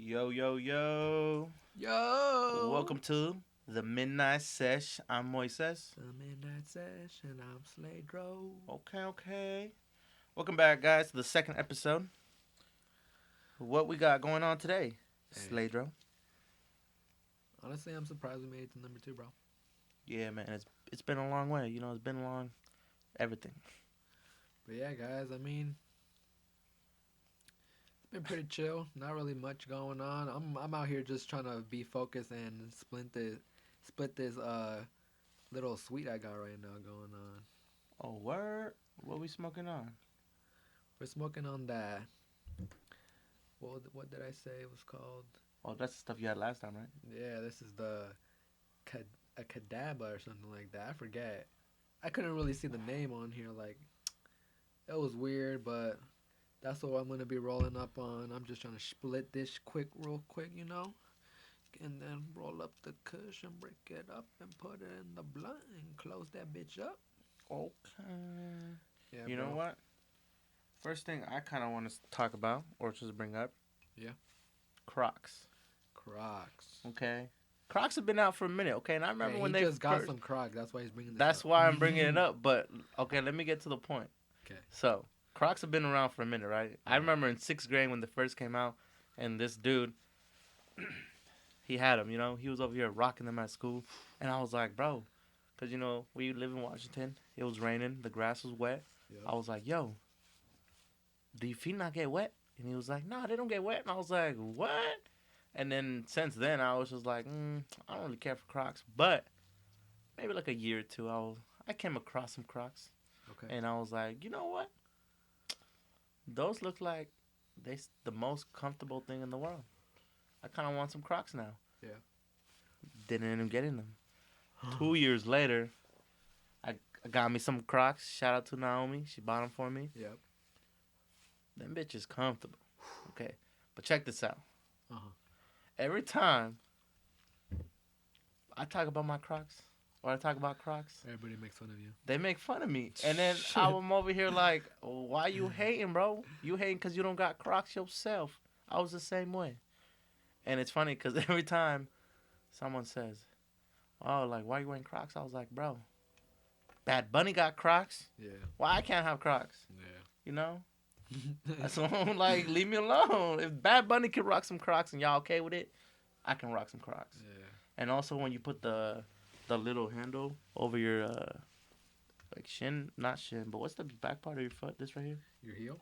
Yo, yo, yo. Yo! Welcome to the Midnight Sesh. I'm Moises. The Midnight Session, I'm Sladro. Okay. Welcome back, guys, to the second episode. What we got going on today, Hey. Sladro? Honestly, I'm surprised we made it to number 2, bro. Yeah, man, it's been a long way. You know, it's been long. Everything. But yeah, guys, I mean, it's been pretty chill. Not really much going on. I'm out here just trying to be focused and split this little sweet I got right now going on. Oh, word? What we smoking on? We're smoking on that. What did I say it was called? Oh, that's the stuff you had last time, right? Yeah, this is a Kadaba or something like that. I forget. I couldn't really see the name on here. Like, it was weird, but that's what I'm gonna be rolling up on. I'm just trying to split this real quick, and then roll up the kush and break it up and put it in the blunt and close that bitch up. Okay. Yeah, You bro. know what? First thing I kind of want to talk about, or just bring up. Yeah. Crocs. Crocs. Okay. Crocs have been out for a minute, okay? And I remember Hey, when he they just got first, some Crocs. That's why he's bringing this that's up. why I'm bringing it up. But okay, let me get to the point. Okay. So Crocs have been around for a minute, right? I Uh-huh. remember in sixth grade when they first came out, and this dude, he had them. You know, he was over here rocking them at school, and I was like, bro, because we live in Washington. It was raining, the grass was wet. Yep. I was like, yo, do your feet not get wet? And he was like, nah, they don't get wet. And I was like, what? And then since then, I was just like, I don't really care for Crocs. But maybe like a year or two, I came across some Crocs. Okay. And I was like, you know what? Those look like the most comfortable thing in the world. I kind of want some Crocs now. Yeah. Didn't end up getting them. 2 years later, I got me some Crocs. Shout out to Naomi. She bought them for me. Yep. Them bitches comfortable. Okay. But check this out. Uh-huh. Every time I talk about my Crocs or I talk about Crocs, Everybody makes fun of you. they make fun of me. And then I'm over here like, why you hating, bro? You hating because you don't got Crocs yourself. I was the same way. And it's funny because every time someone says, oh, like, why you wearing Crocs? I was like, bro, Bad Bunny got Crocs. Yeah. Why I can't have Crocs? Yeah. You know? So I'm like, leave me alone. If Bad Bunny can rock some Crocs and y'all okay with it, I can rock some Crocs. Yeah. And also when you put the little handle over your like shin, not shin, but what's the back part of your foot? This right here? Your heel?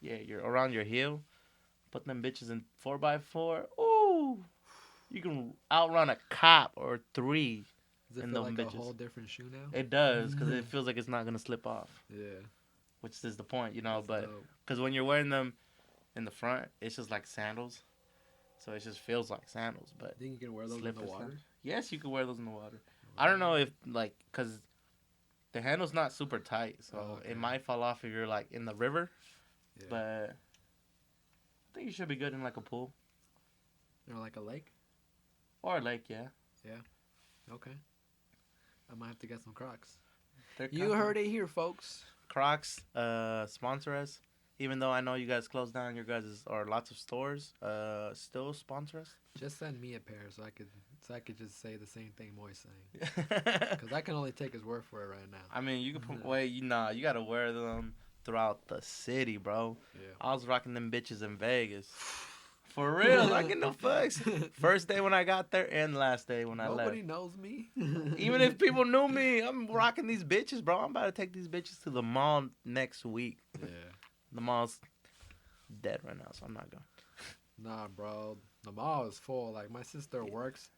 Yeah, you're around your heel. Put them bitches in 4x4. Ooh, you can outrun a cop or three. Does it And feel them like a bitches. whole different shoe now? It does because it feels like it's not gonna slip off, Yeah. which is the point, That's But dope. because when you're wearing them in the front, it's just like sandals, so it just feels like sandals. But Think you can wear those in the slippers, water? yes, you can wear those in the water. I don't know if like because the handle's not super tight, so Oh, okay. it might fall off if you're like in the river. Yeah. But I think you should be good in like a pool Or like a lake? or a lake. Yeah, Okay. I might have to get some Crocs. they're You comfy. heard it here, folks. Crocs sponsor us. Even though I know you guys closed down your guys' or lots of stores, still sponsor us. Just send me a pair so I could just say the same thing Moy's saying. I Because I can only take his word for it right now. mean, you can put you gotta wear them throughout the city, bro. Yeah. I was rocking them bitches in Vegas. For real, I get no fucks. First day when I got there and last day when I Nobody left. knows me. Even if people knew me, I'm rocking these bitches, bro. I'm about to take these bitches to the mall next week. Yeah. The mall's dead right now, so I'm not going. Nah, bro. The mall is full. Like, my sister works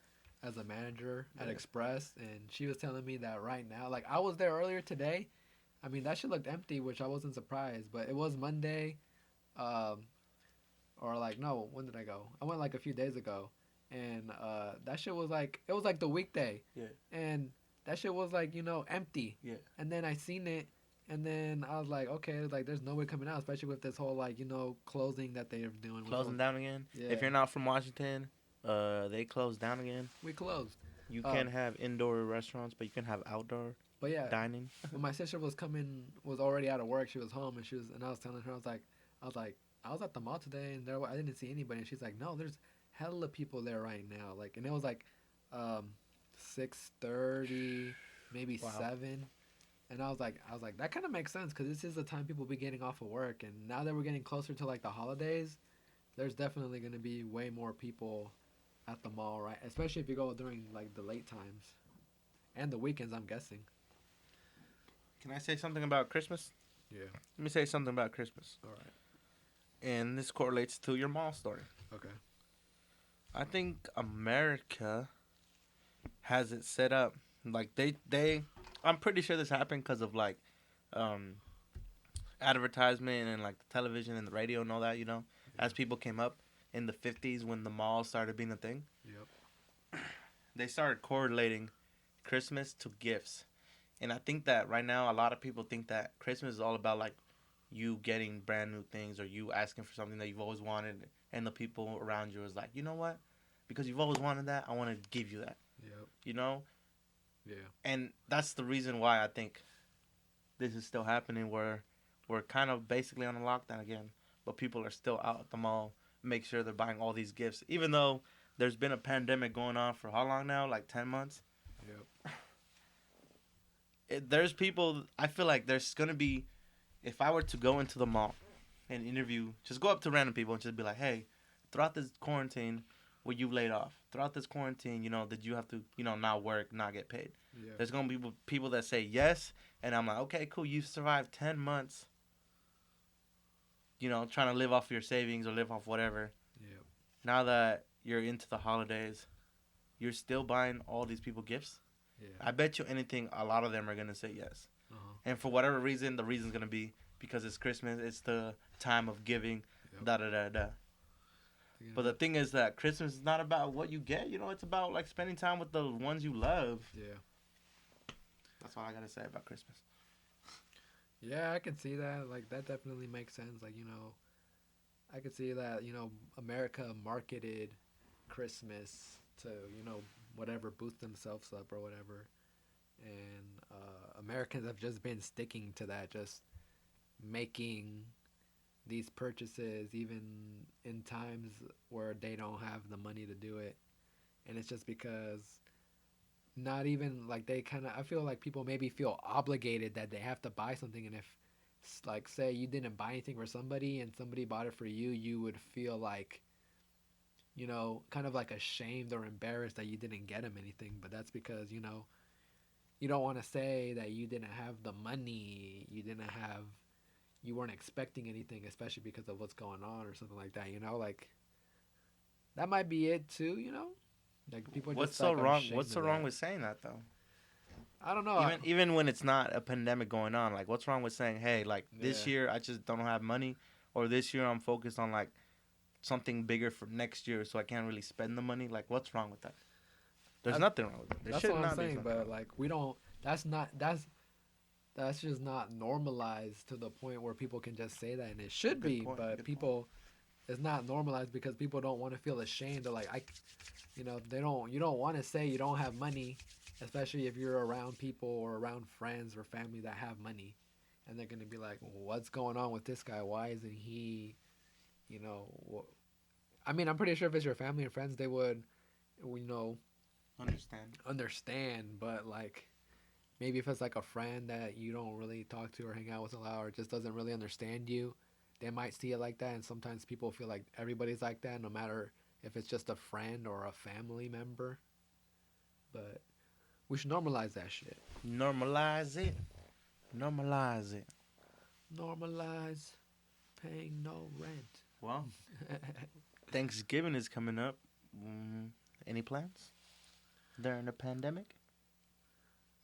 as a manager at Yeah. Express, and she was telling me that right now. Like, I was there earlier today. I mean, that shit looked empty, which I wasn't surprised. But it was Monday. Or, like, no, when did I go? I went, like, a few days ago. And that shit was, like, it was, like, the weekday. Yeah. And that shit was, like, empty. Yeah. And then I seen it. And then I was like, okay, like, there's nobody coming out, especially with this whole, like, closing that they're doing. Closing down again. Yeah. If you're not from Washington, they closed down again. We closed. You can have indoor restaurants, but you can have outdoor But yeah, dining. when my sister was already out of work, she was home, and I was telling her, I was like, I was at the mall today and I didn't see anybody. And she's like, no, there's hella people there right now. Like, and it was like, 6:30, maybe Wow. 7. And I was like, that kind of makes sense because this is the time people be getting off of work. And now that we're getting closer to like the holidays, there's definitely going to be way more people at the mall, right? Especially if you go during like the late times and the weekends, I'm guessing. Can I say something about Christmas? Yeah. Let me say something about Christmas. All right. And this correlates to your mall story. Okay. I think America has it set up like they I'm pretty sure this happened because of like um advertisement and like the television and the radio and all that, you know, Yeah. as people came up in the 50s when the mall started being a thing. Yep. They started correlating Christmas to gifts. And I think that right now a lot of people think that Christmas is all about like you getting brand new things or you asking for something that you've always wanted and the people around you is like, "You know what? Because you've always wanted that, I want to give you that." Yep. You know? Yeah. And that's the reason why I think this is still happening where we're kind of basically on a lockdown again, but people are still out at the mall, make sure they're buying all these gifts even though there's been a pandemic going on for how long now? Like 10 months. Yep. There's people, I feel like there's going to be, if I were to go into the mall and interview, just go up to random people and just be like, "Hey, throughout this quarantine, were you laid off? Throughout this quarantine, you know, did you have to, you know, not work, not get paid?" Yeah. There's going to be people that say yes, and I'm like, "Okay, cool, you survived 10 months, you know, trying to live off your savings or live off whatever. Yep. Now that you're into the holidays, you're still buying all these people gifts?" Yeah. I bet you anything, a lot of them are going to say yes. Uh-huh. And for whatever reason, the reason's going to be because it's Christmas, it's the time of giving, Yep. da da da da. But the thing is that Christmas is not about what you get, you know, it's about like spending time with the ones you love. Yeah. That's all I got to say about Christmas. Yeah, I can see that. Like, that definitely makes sense. Like, I could see that, America marketed Christmas to, whatever, boost themselves up or whatever. And Americans have just been sticking to that, just making these purchases even in times where they don't have the money to do it. And it's just because not even like they kind of, I feel like people maybe feel obligated that they have to buy something. And if, like, say you didn't buy anything for somebody and somebody bought it for you, you would feel like, kind of like ashamed or embarrassed that you didn't get them anything. But that's because, you don't want to say that you didn't have the money, you weren't expecting anything, especially because of what's going on or something like that. Like that might be it too. Like people. What's just so like, are wrong? ashamed What's so of wrong that. with saying that though? I don't know. Even when it's not a pandemic going on, like what's wrong with saying, "Hey, like this Yeah. year I just don't have money," or "This year I'm focused on like something bigger for next year, so I can't really spend the money." Like, what's wrong with that? There's nothing wrong with it. There That's should what I'm not be saying. something But wrong. like we don't. That's just not normalized to the point where people can just say that, and it should Good be. point, But good people, it's not normalized because people don't want to feel ashamed or like they don't. You don't want to say you don't have money, especially if you're around people or around friends or family that have money, and they're gonna be like, "What's going on with this guy? Why isn't he?" You know. I mean, I'm pretty sure if it's your family and friends, they would, Understand. understand. But like, maybe if it's like a friend that you don't really talk to or hang out with a lot or just doesn't really understand you, they might see it like that. And sometimes people feel like everybody's like that, no matter if it's just a friend or a family member. But we should normalize that shit. Normalize it. Normalize it. Normalize paying no rent. Well, Thanksgiving is coming up. Any plans during the pandemic?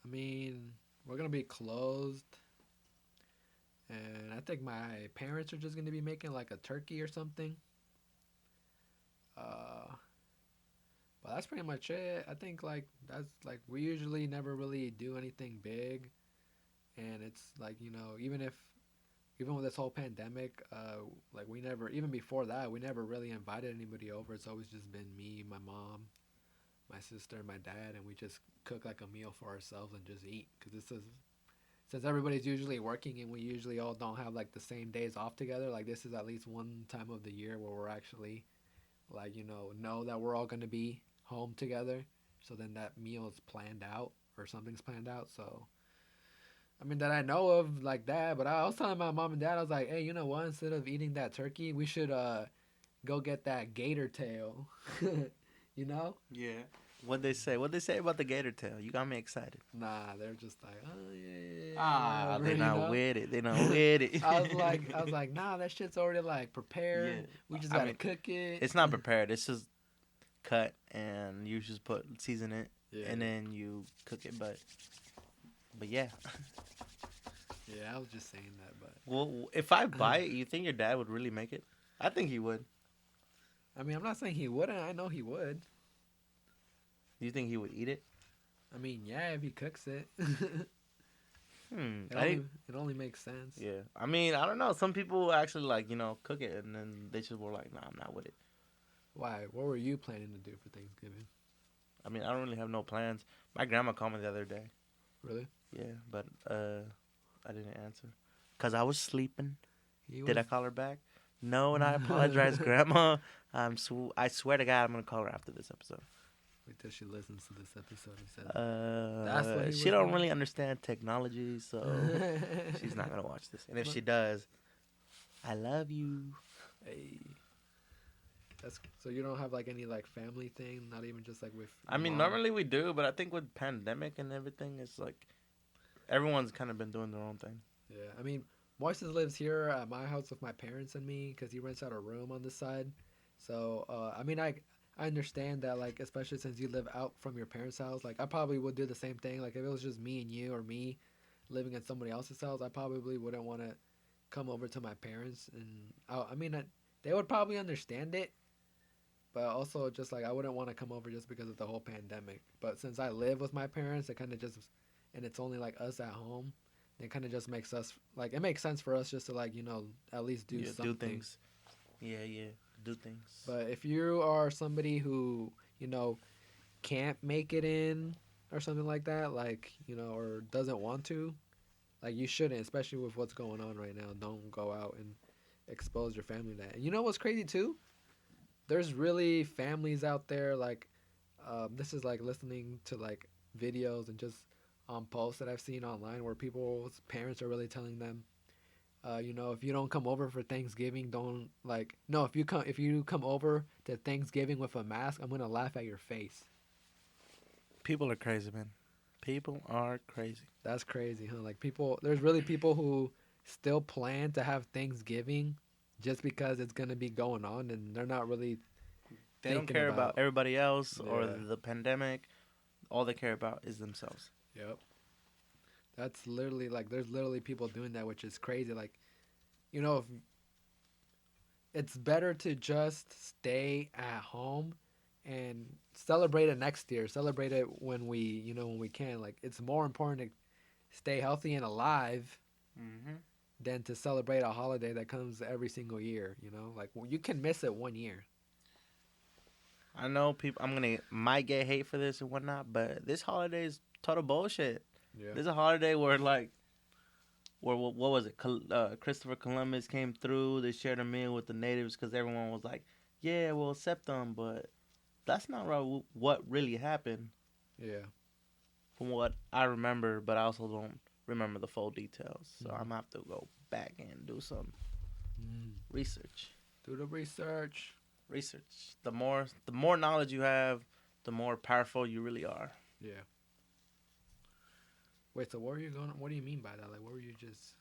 I mean, we're gonna be closed, and I think my parents are just gonna be making like a turkey or something. Uh, but that's pretty much it. I think like that's like we usually never really do anything big, and it's like even with this whole pandemic, like we never even before that we never really invited anybody over. It's always just been me, my mom, my sister, and my dad, and we just cook like a meal for ourselves and just eat because since everybody's usually working and we usually all don't have like the same days off together, like this is at least one time of the year where we're actually like, know that we're all going to be home together. So then that meal is planned out or something's planned out. So, I mean, that I know of like that. But I was telling my mom and dad, I was like, hey, you know what? Instead of eating that turkey, we should go get that gator tail. you know? Yeah. What they say? What they say about the gator tail? You got me excited. Nah, they're just like, oh yeah. Ah, whatever, they you not know? with it. They not with it. I was like, nah, that shit's already like prepared. Yeah. We just I gotta mean, cook it. it's not prepared. It's just cut, and you just season it, Yeah. and then you cook it. But yeah. Yeah, I was just saying that, but Well, if I buy it, you think your dad would really make it? I think he would. I mean, I'm not saying he wouldn't. I know he would. Do you think he would eat it? I mean, yeah, if he cooks it. Hmm. It only makes sense. Yeah. I mean, I don't know. Some people actually like cook it, and then they just were like, "Nah, I'm not with it." Why? What were you planning to do for Thanksgiving? I mean, I don't really have no plans. My grandma called me the other day. Really? Yeah, but I didn't answer because I was sleeping. He Did I was- call her back? No, and I apologize, Grandma. I swear to God, I'm gonna call her after this episode. Wait till she listens to this episode and says, That's what he she was don't doing? really understand technology, so she's not gonna watch this. And if she does, I love you. Hey. That's so you don't have like any like family thing, not even just like with. I your mean, mom? normally we do, but I think with pandemic and everything, it's like everyone's kind of been doing their own thing. Yeah, I mean, Moises lives here at my house with my parents and me because he rents out a room on this side. So, I mean, I understand that, like, especially since you live out from your parents' house, like, I probably would do the same thing. Like, if it was just me and you or me living in somebody else's house, I probably wouldn't want to come over to my parents. And, I mean, they would probably understand it, but also just, like, I wouldn't want to come over just because of the whole pandemic. But since I live with my parents, it kind of just, and it's only, like, us at home, it kind of just makes us, like, it makes sense for us just to, like, at least do something. Do things. Yeah, do things. But if you are somebody who, can't make it in or something like that, like, or doesn't want to, like, you shouldn't, especially with what's going on right now. Don't go out and expose your family to that. And you know what's crazy, too? There's really families out there, like, this is, like, listening to, like, videos and just posts that I've seen online where people's parents are really telling them, if you don't come over for Thanksgiving, don't if you come over to Thanksgiving with a mask, I'm gonna laugh at your face. People are crazy, man. People are crazy. That's crazy, huh? Like there's really people who still plan to have Thanksgiving just because it's gonna be going on, and they're not really. They don't thinking care about everybody else or Yeah. the pandemic. All they care about is themselves. Yep. That's literally like there's literally people doing that, which is crazy. Like, if it's better to just stay at home and celebrate it next year. Celebrate it when we can. Like, it's more important to stay healthy and alive Mm-hmm. than to celebrate a holiday that comes every single year. Like you can miss it one year. I know people. Might get hate for this and whatnot, but this holiday is total bullshit. Yeah. There's a holiday where what was it? Christopher Columbus came through. They shared a meal with the natives because everyone was like, "Yeah, we'll accept them," but that's not what really happened. Yeah. From what I remember, but I also don't remember the full details. So I'm gonna have to go back and do some research. Do the research. The more knowledge you have, the more powerful you really are. Yeah. Wait, so what are you going? What do you mean by that? Like, what were you just?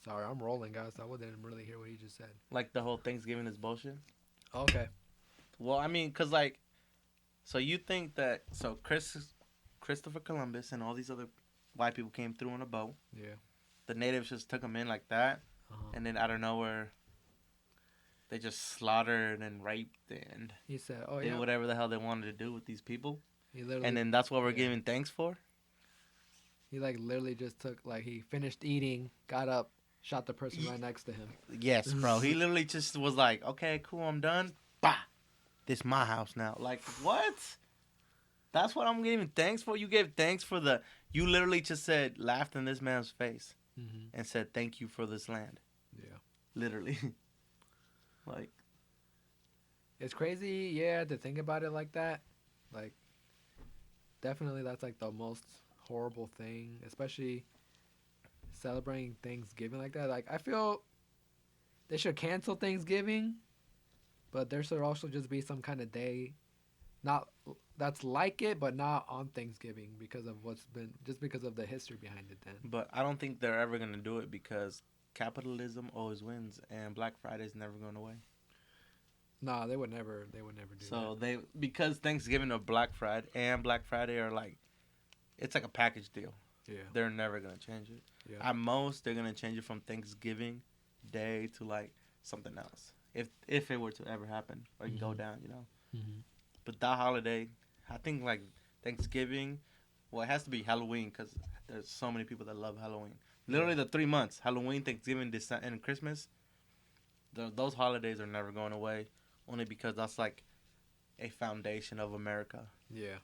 Sorry, I'm rolling, guys. I didn't really hear what you just said. Like the whole Thanksgiving is bullshit. Okay. Well, I mean, cause so you think that Christopher Columbus and all these other white people came through on a boat. Yeah. The natives just took them in like that, and then out of nowhere, they just slaughtered and raped and He said, "Oh did yeah." whatever the hell they wanted to do with these people, He literally. and then that's what we're yeah. giving thanks for. He literally just took he finished eating, got up, shot the person right next to him. Yes, bro. He literally just was like, "Okay, cool, I'm done. Bah, this my house now." Like what? That's what I'm giving thanks for. You gave thanks for the. You literally just said, laughed in this man's face Mm-hmm. and said, thank you for this land. Yeah. Literally. Like, It's crazy, yeah, to think about it like that. Like, definitely that's like the most horrible thing, especially celebrating Thanksgiving like that. Like, I feel they should cancel Thanksgiving, but there should also just be some kind of day, not that's like it, but not on Thanksgiving because of what's been, just because of the history behind it then. but I don't think they're ever going to do it because capitalism always wins and Black Friday's never going away. No, they would never do So they, because Thanksgiving or Black Friday are like, it's like a package deal. that. Yeah. They're never going to change it. Yeah. At most, they're going to change it from Thanksgiving Day to like something else. If it were to ever happen or go Mhm. down, you know. Mm-hmm. But that holiday, I think like Thanksgiving, well, it has to be Halloween because there's so many people that love Halloween. Literally the 3 months, Halloween, Thanksgiving, December, and Christmas, those holidays are never going away. Only because that's like a foundation of America, Yeah.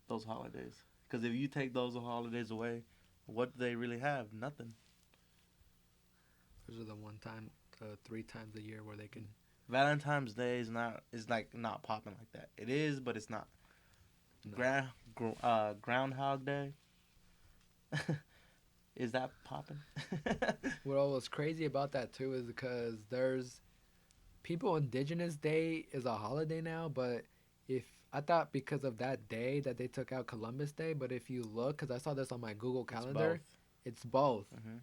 those holidays. Because if you take those holidays away, what do they really have? Nothing. Those are the one time, 3 times a year where they can. Valentine's Day is like not popping like that. It is, but it's not. No. Groundhog Day. Is that popping? What was crazy about that too is because there's people Indigenous Day is a holiday now, but if I thought because of that day that they took out Columbus Day, but if you look, because I saw this on my Google Calendar, it's both. Hmm.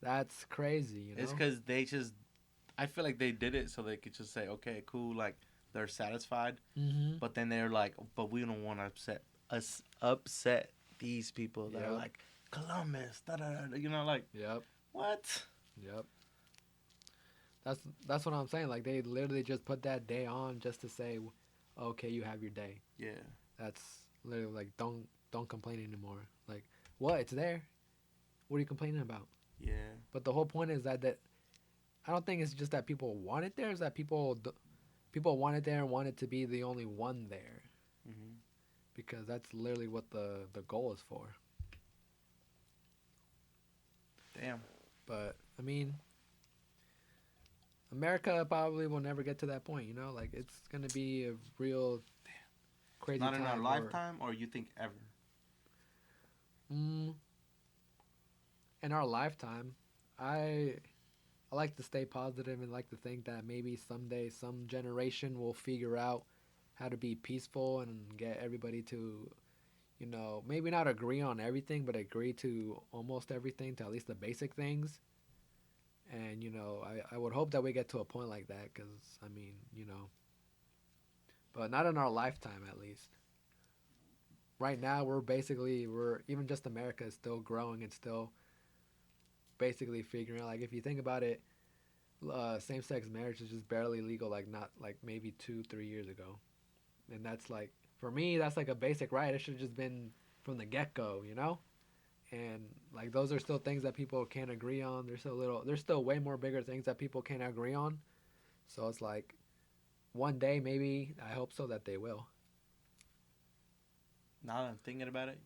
That's crazy, you know. It's because they just, I feel like they did it so they could just say, okay, cool, like they're satisfied. Mm-hmm. But then they're like, but we don't want to upset these people that are Yep. like Columbus, da, da, da, you know, like Yep. what? Yep. That's what I'm saying. Like they literally just put that day on just to say, okay, you have your day. Yeah, That's literally like don't complain anymore. Like what? It's there. What are you complaining about? yeah. But the whole point is that I don't think it's just that people want it there. It's that people want it there and want it to be the only one there Hmm. because that's literally what the goal is for. Damn. But I mean, America probably will never get to that point. You know, like it's gonna be a real crazy Not in our time. where- lifetime, or you think ever? Mm, in our lifetime, I like to stay positive and like to think that maybe someday some generation will figure out how to be peaceful and get everybody to, you know, maybe not agree on everything, but agree to almost everything, to at least the basic things. And, you know, I would hope that we get to a point like that because, I mean, you know, but not in our lifetime at least. Right now, even just America is still growing and still basically figuring out, like, if you think about it, same-sex marriage is just barely legal, like, not, like, maybe 2-3 years ago. And that's, like, for me, that's, like, a basic right. It should have just been from the get-go, you know? And, like, those are still things that people can't agree on. There's still way more bigger things that people can't agree on. So it's, like, one day, maybe, I hope so that they will. Now that I'm thinking about it,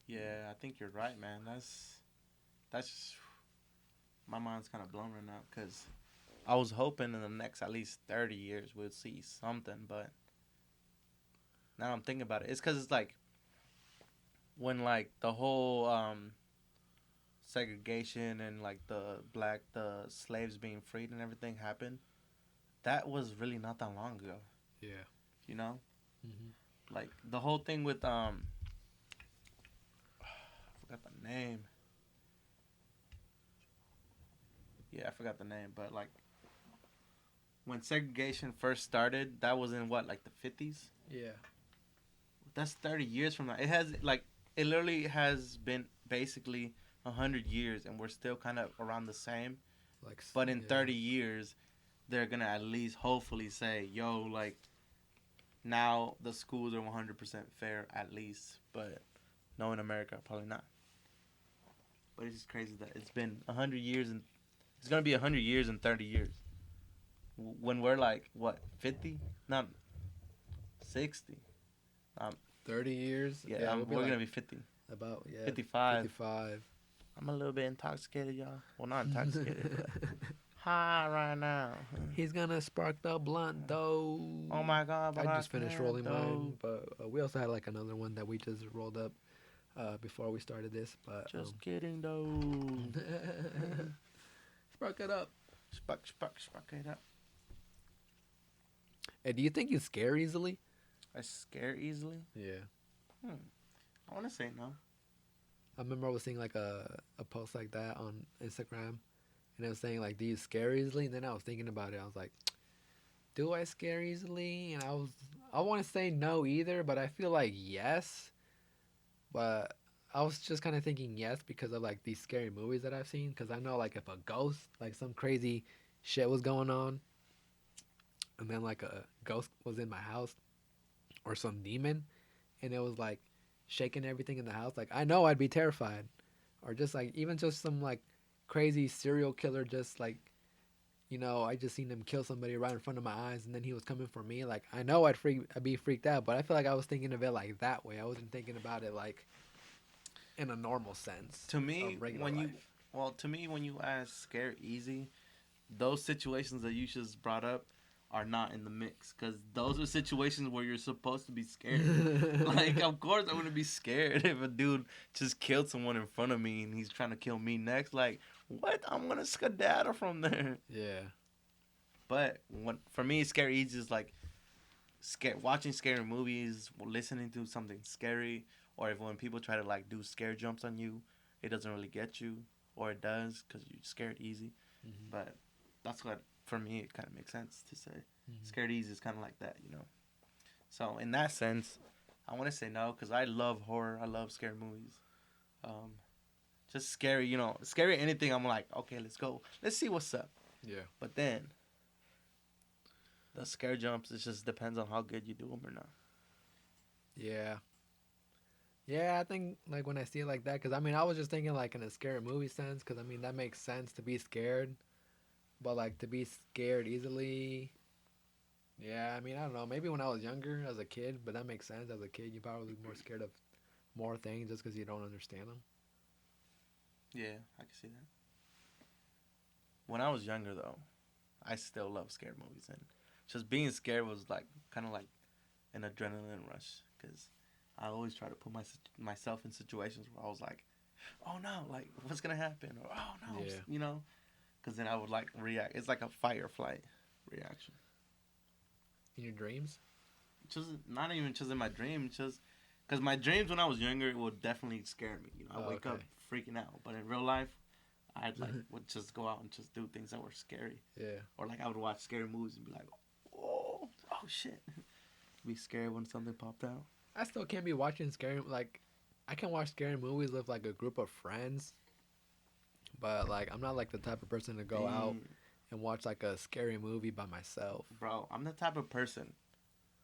yeah, I think you're right, man. That's just, my mind's kind of blown right now because I was hoping in the next at least 30 years we'll see something, but now I'm thinking about it. It's because it's like when like the whole segregation and like the slaves being freed and everything happened. That was really not that long ago, Yeah. you know. Mm-hmm. Like the whole thing with I forgot the name. Yeah, I forgot the name, but like when segregation first started, that was in what, like the 50s? Yeah. That's 30 years from now. It has like it literally has been basically 100 years and we're still kind of around the same. Like, But in yeah. 30 years, they're going to at least hopefully say, "Yo, like now the schools are 100% fair at least." But no, in America, probably not. But it's just crazy that it's been 100 years and it's going to be 100 years in 30 years. When we're like, what, 50? Not 60. 30 years. Yeah, we'll be we're like gonna be 50. about 55. 55. I'm a little bit intoxicated, y'all. Well, not intoxicated, but high right now. He's gonna spark the blunt though. Oh my God! But I just finished can't, rolling though. mine, but we also had like another one that we just rolled up before we started this. But Just kidding, though. spark it up. Spark it up. Hey, do you think you scare easily? I scare easily. Yeah. I want to say no. I remember I was seeing like a post like that on Instagram, and it was saying like, "Do you scare easily?" And then I was thinking about it. I was like, "Do I scare easily?" And I want to say no either, but I feel like yes. But I was just kind of thinking yes because of like these scary movies that I've seen. Because I know like if a ghost, like some crazy shit was going on, and then like a ghost was in my house, or some demon, and it was like shaking everything in the house, like I know I'd be terrified. Or just like even just some like crazy serial killer, just like, you know, I just seen him kill somebody right in front of my eyes and then he was coming for me, like I know I'd be freaked out. But I feel like I was thinking of it like that way. I wasn't thinking about it like in a normal sense. To me, when life. when you ask scare easy, those situations that you just brought up are not in the mix, because those are situations where you're supposed to be scared. Like, of course I'm gonna be scared if a dude just killed someone in front of me and he's trying to kill me next. Like, what? I'm gonna skedaddle from there. Yeah. But for me, scare easy is like watching scary movies, listening to something scary, or if when people try to like do scare jumps on you, it doesn't really get you, or it does because you're scared easy. Mm-hmm. But that's what, for me, it kind of makes sense to say. Mm-hmm. Scared easy is kind of like that, you know. So in that sense, I want to say no, because I love horror. I love scary movies. Just scary, you know, scary anything. I'm like, okay, let's go. Let's see what's up. Yeah. But then the scare jumps, it just depends on how good you do them or not. Yeah. Yeah, I think like when I see it like that, because I mean I was just thinking like in a scary movie sense, because I mean that makes sense to be scared, but like to be scared easily. Yeah, I mean, I don't know. Maybe when I was younger as a kid, but that makes sense. As a kid, you're probably more scared of more things just because you don't understand them. Yeah, I can see that. When I was younger, though, I still love scary movies, and just being scared was like kind of like an adrenaline rush, because I always try to put myself in situations where I was like, oh no, like what's gonna happen, or oh no, Yeah. you know, because then I would like react. It's like a fight or flight reaction. In your dreams? Just not even just in my dreams, just because my dreams when I was younger it would definitely scare me. You know, I wake up freaking out, but in real life, I'd like would just go out and just do things that were scary. Yeah. Or like I would watch scary movies and be like, oh shit, be scared when something popped out. I still can't be watching scary, like, I can watch scary movies with like a group of friends, but like I'm not like the type of person to go out and watch like a scary movie by myself. Bro, I'm the type of person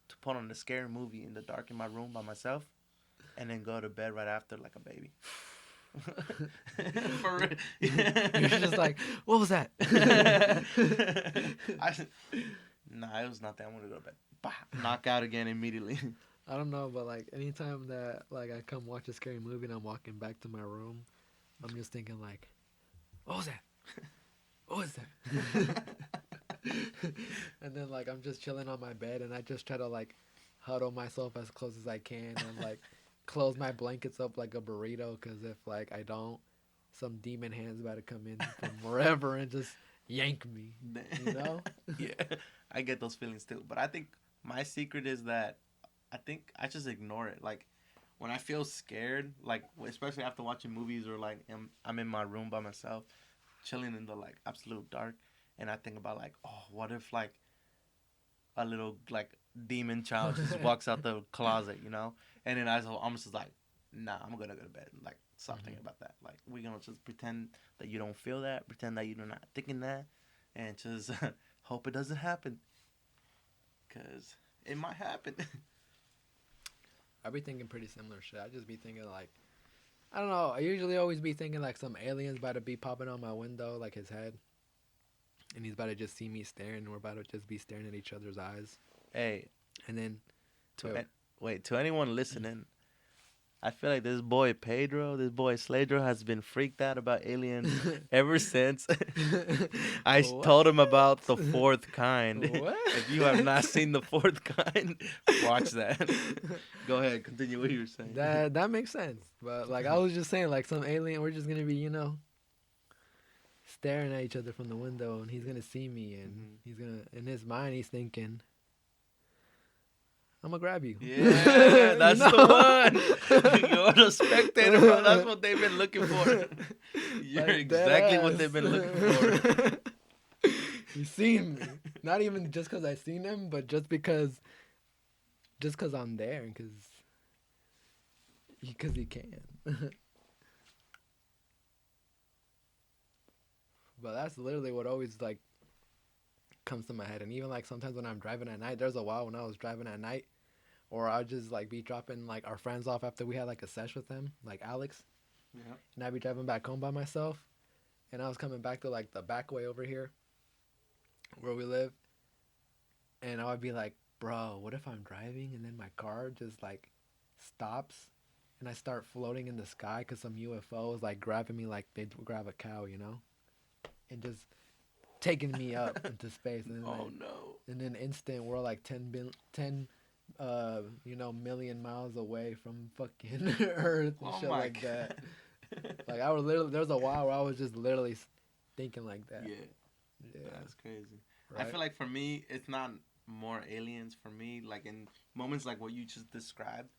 to put on a scary movie in the dark in my room by myself and then go to bed right after like a baby. For real. You're just like, what was that? Nah, it was nothing. I'm gonna go to bed. Bah, knock out again immediately. I don't know, but like anytime that like I come watch a scary movie and I'm walking back to my room, I'm just thinking like, what was that? What was that? And then like I'm just chilling on my bed and I just try to like huddle myself as close as I can and like close my blankets up like a burrito, because if like I don't, some demon hand's about to come in from wherever and just yank me, you know? Yeah, I get those feelings too. But I think my secret is that I think I just ignore it. Like when I feel scared, like especially after watching movies or like I'm in my room by myself, chilling in the like absolute dark, and I think about like, oh, what if like a little like demon child just walks out the closet, you know? And then I'm just like, nah, I'm gonna go to bed. Like stop thinking about that. Like we're gonna just pretend that you don't feel that, pretend that you're not thinking that, and just hope it doesn't happen, cause it might happen. I be thinking pretty similar shit. I just be thinking like, I don't know. I usually always be thinking like some alien's about to be popping on my window, like his head, and he's about to just see me staring, and we're about to just be staring at each other's eyes. Hey, And then, wait, to anyone listening, I feel like this boy Pedro, this boy Sladro has been freaked out about aliens ever since told him about the What? fourth kind. What? If you have not seen the fourth kind, watch that. Go ahead, continue what you were saying. That makes sense. But like I was just saying, like some alien, we're just gonna be, staring at each other from the window, and he's gonna see me, and he's gonna, in his mind, he's thinking, "I'm gonna grab you." Yeah, that's the one. You're the spectator, bro. That's what they've been looking for. You're Like, exactly dead what ass. they've been looking for. He's seen me. Not even just because I seen him, but just because I'm there, because he can. But that's literally what always like comes to my head. And even like sometimes when I'm driving at night, there's a while when I was driving at night, or I'll just like be dropping like our friends off after we had like a sesh with them, like Alex, Yeah. and I'd be driving back home by myself, and I was coming back to like the back way over here, where we live, and I would be like, bro, what if I'm driving and then my car just like stops, and I start floating in the sky because some UFO is like grabbing me like they grab a cow, and just taking me up into space, and then Oh no. in an instant we're like 10 million miles away from fucking Earth and Oh shit my like that. God. Like I was literally, there's a while where I was just literally thinking like that. Yeah, Yeah. that's crazy. Right? I feel like for me, it's not more aliens. For me, like in moments like what you just described,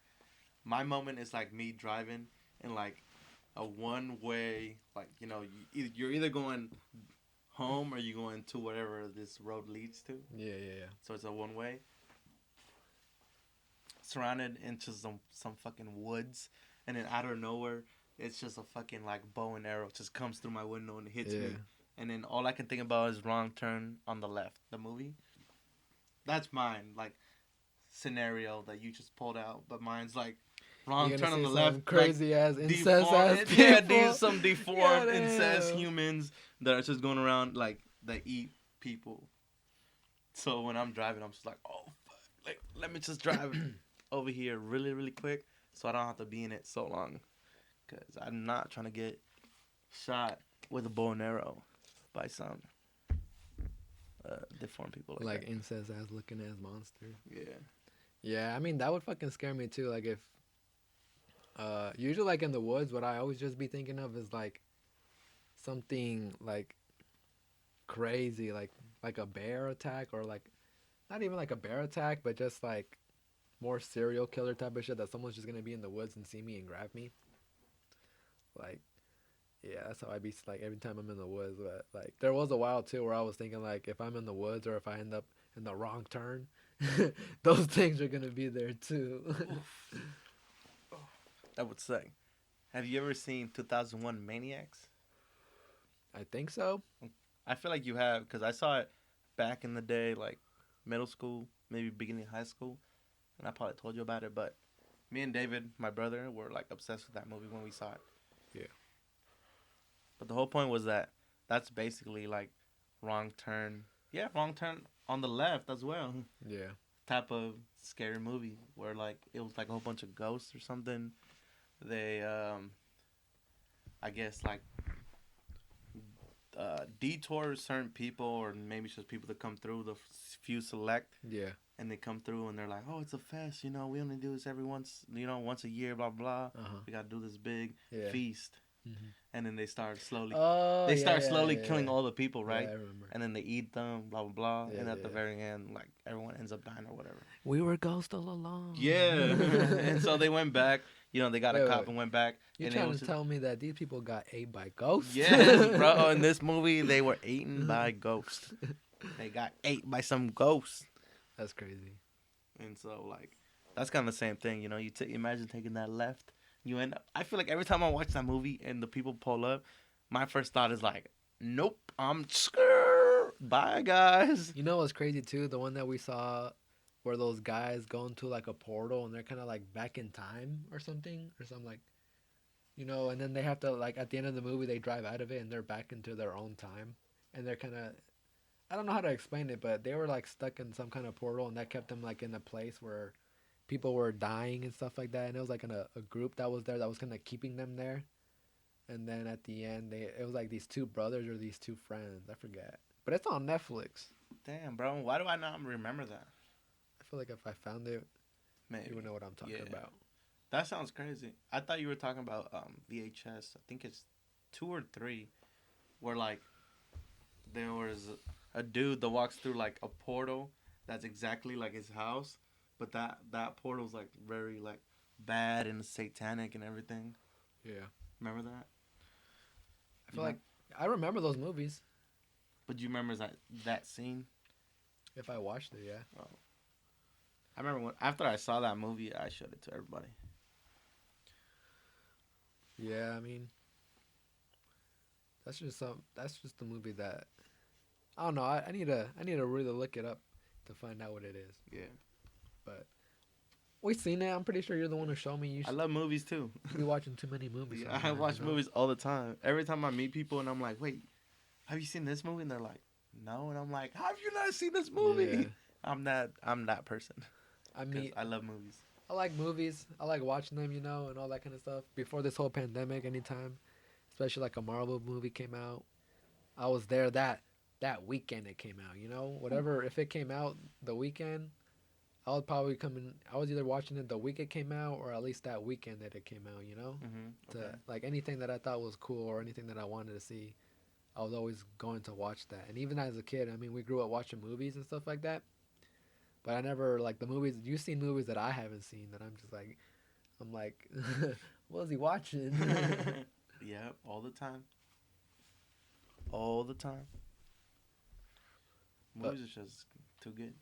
my moment is like me driving in like a one-way, like you're either going home or you're going to whatever this road leads to. Yeah. So it's a one-way, surrounded into some fucking woods, and then out of nowhere, it's just a fucking like bow and arrow just comes through my window and hits me. And then all I can think about is Wrong Turn on the Left, the movie. That's mine, like, scenario that you just pulled out. But mine's like Wrong You're Turn gonna on the see some left, crazy like, ass incest ass people. yeah, dude, some deformed Goddamn. incest humans that are just going around like that eat people. So when I'm driving, I'm just like, oh fuck, like let me just drive over here really, really quick, so I don't have to be in it so long, cause I'm not trying to get shot with a bow and arrow by some deformed people like Like that. incest ass looking ass monster. Yeah. Yeah, I mean that would fucking scare me too. Like if, usually like in the woods, what I always just be thinking of is like something like crazy, like a bear attack, or like not even like a bear attack, but just like more serial killer type of shit, that someone's just gonna be in the woods and see me and grab me. Like, yeah, that's how I be like every time I'm in the woods. But like there was a while too where I was thinking like if I'm in the woods or if I end up in the wrong turn, those things are gonna be there too. I would say. Have you ever seen 2001 Maniacs? I think so. I feel like you have, because I saw it back in the day, like middle school, maybe beginning of high school, and I probably told you about it, but me and David, my brother, were like obsessed with that movie when we saw it. Yeah. But the whole point was that that's basically like Wrong Turn. Yeah, Wrong Turn on the left as well. Yeah. Type of scary movie where like it was like a whole bunch of ghosts or something. They I guess like detour certain people, or maybe it's just people that come through, the few select, Yeah. and they come through and they're like, oh, it's a fest, we only do this every once a year, blah blah. Uh-huh. We gotta do this big Yeah. feast. Mm-hmm. And then they start slowly Oh, killing all the people, right? Yeah, I remember. And then they eat them, blah blah blah. Yeah, And at the yeah. very end, like everyone ends up dying or whatever. We were ghosts all along. Yeah. And so they went back. They got a cop and went back. You and trying to tell me that these people got ate by ghosts? Yes, bro. In this movie, they were eaten by ghosts. They got ate by some ghosts. That's crazy. And so, like, that's kind of the same thing. You imagine taking that left. You end up. I feel like every time I watch that movie and the people pull up, my first thought is like, nope, I'm scared. Bye, guys. You know what's crazy too? The one that we saw where those guys go into like a portal and they're kind of like back in time or something like, and then they have to like at the end of the movie they drive out of it and they're back into their own time, and they're kind of, I don't know how to explain it, but they were like stuck in some kind of portal and that kept them like in a place where people were dying and stuff like that, and it was like a group that was there that was kind of keeping them there. And then at the end, it was like these two brothers or these two friends. I forget, but it's on Netflix. Damn, bro. Why do I not remember that? I feel like if I found it, Maybe. you would know what I'm talking about. That sounds crazy. I thought you were talking about VHS. I think it's 2 or 3, where like there was a dude that walks through like a portal that's exactly like his house, but that portal's like very like bad and satanic and everything. Yeah. Remember that? I feel like I remember those movies. But do you remember that scene? If I watched it, yeah. Oh. I remember after I saw that movie, I showed it to everybody. Yeah, I mean, that's just the movie that I don't know. I need to really look it up to find out what it is. Yeah. But we've seen it. I'm pretty sure you're the one who showed me. I love movies too. You be watching too many movies. Yeah, I watch movies all the time. Every time I meet people and I'm like, wait, have you seen this movie? And they're like, no. And I'm like, how have you not seen this movie? Yeah. I'm that person. I mean, I love movies. I like movies. I like watching them, and all that kind of stuff. Before this whole pandemic, anytime, especially like a Marvel movie came out, I was there that weekend it came out, Whatever, if it came out the weekend, I was probably I was either watching it the week it came out or at least that weekend that it came out, Mm-hmm. Okay. Like anything that I thought was cool or anything that I wanted to see, I was always going to watch that. And even as a kid, I mean, we grew up watching movies and stuff like that. But I never, like, the movies, you've seen movies that I haven't seen that I'm like, what was he watching? Yeah, all the time. All the time. Movies are just too good.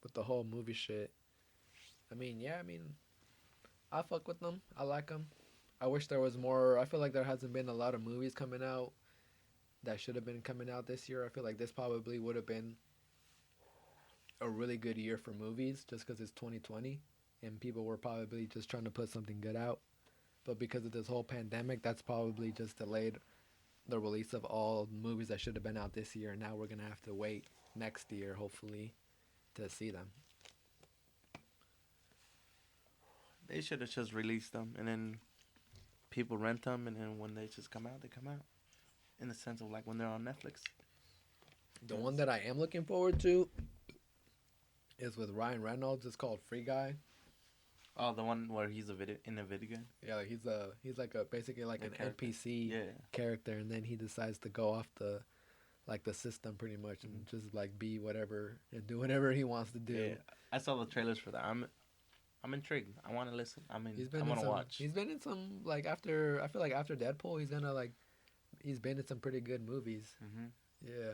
With the whole movie shit, I mean, I fuck with them. I like them. I wish there was more. I feel like there hasn't been a lot of movies coming out that should have been coming out this year. I feel like this probably would have been a really good year for movies just because it's 2020 and people were probably just trying to put something good out. But because of this whole pandemic, that's probably just delayed the release of all movies that should have been out this year. And now we're going to have to wait next year, hopefully, to see them. They should have just released them and then people rent them, and then when they just come out, they come out. In the sense of like when they're on Netflix. The one that I am looking forward to is with Ryan Reynolds. It's called Free Guy. Oh, the one where he's in a video game? Yeah, he's like basically like an character. NPC character, and then he decides to go off the system pretty much and just like be whatever and do whatever he wants to do. Yeah, I saw the trailers for that. I'm intrigued. I want to listen. I want to watch. He's been in some I feel like after Deadpool, he's been in some pretty good movies. Mm-hmm. Yeah,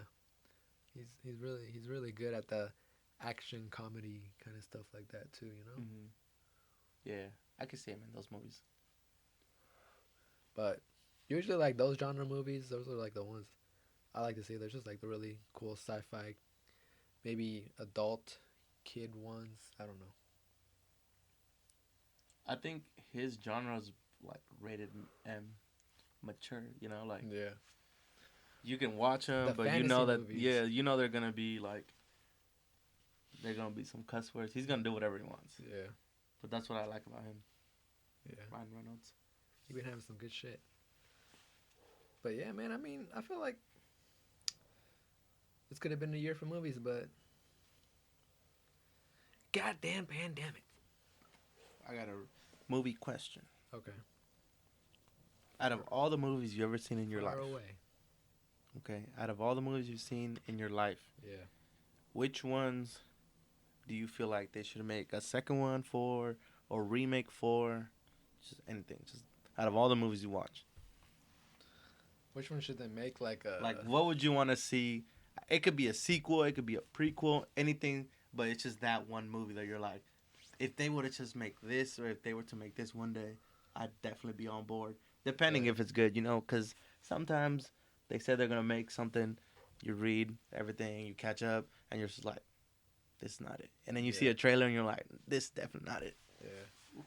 he's really good at the action comedy kind of stuff like that too. Mm-hmm. Yeah, I can see him in those movies. But usually, like those genre movies, those are like the ones I like to see. There's just like the really cool sci-fi, maybe adult kid ones. I don't know. I think his genre is like rated M, mature. Like yeah. You can watch them, but you know that they're gonna be like, they're gonna be some cuss words. He's gonna do whatever he wants. Yeah. But that's what I like about him. Yeah. Ryan Reynolds. He been having some good shit. But yeah, man, I mean, I feel like this could have been a year for movies, but goddamn pandemic. I got a movie question. Okay. Out of all the movies you ever seen in your life. Far away. Okay. Out of all the movies you've seen in your life. Yeah. Which ones do you feel like they should make a second one for or remake for? Just anything. Just out of all the movies you watch. Which one should they make? Like what would you want to see? It could be a sequel. It could be a prequel. Anything. But it's just that one movie that you're like, if they would have just make this, or if they were to make this one day, I'd definitely be on board. Depending if it's good, because sometimes they said they're going to make something, you read everything, you catch up, and you're just like, this is not it. And then you see a trailer, and you're like, this is definitely not it. Yeah.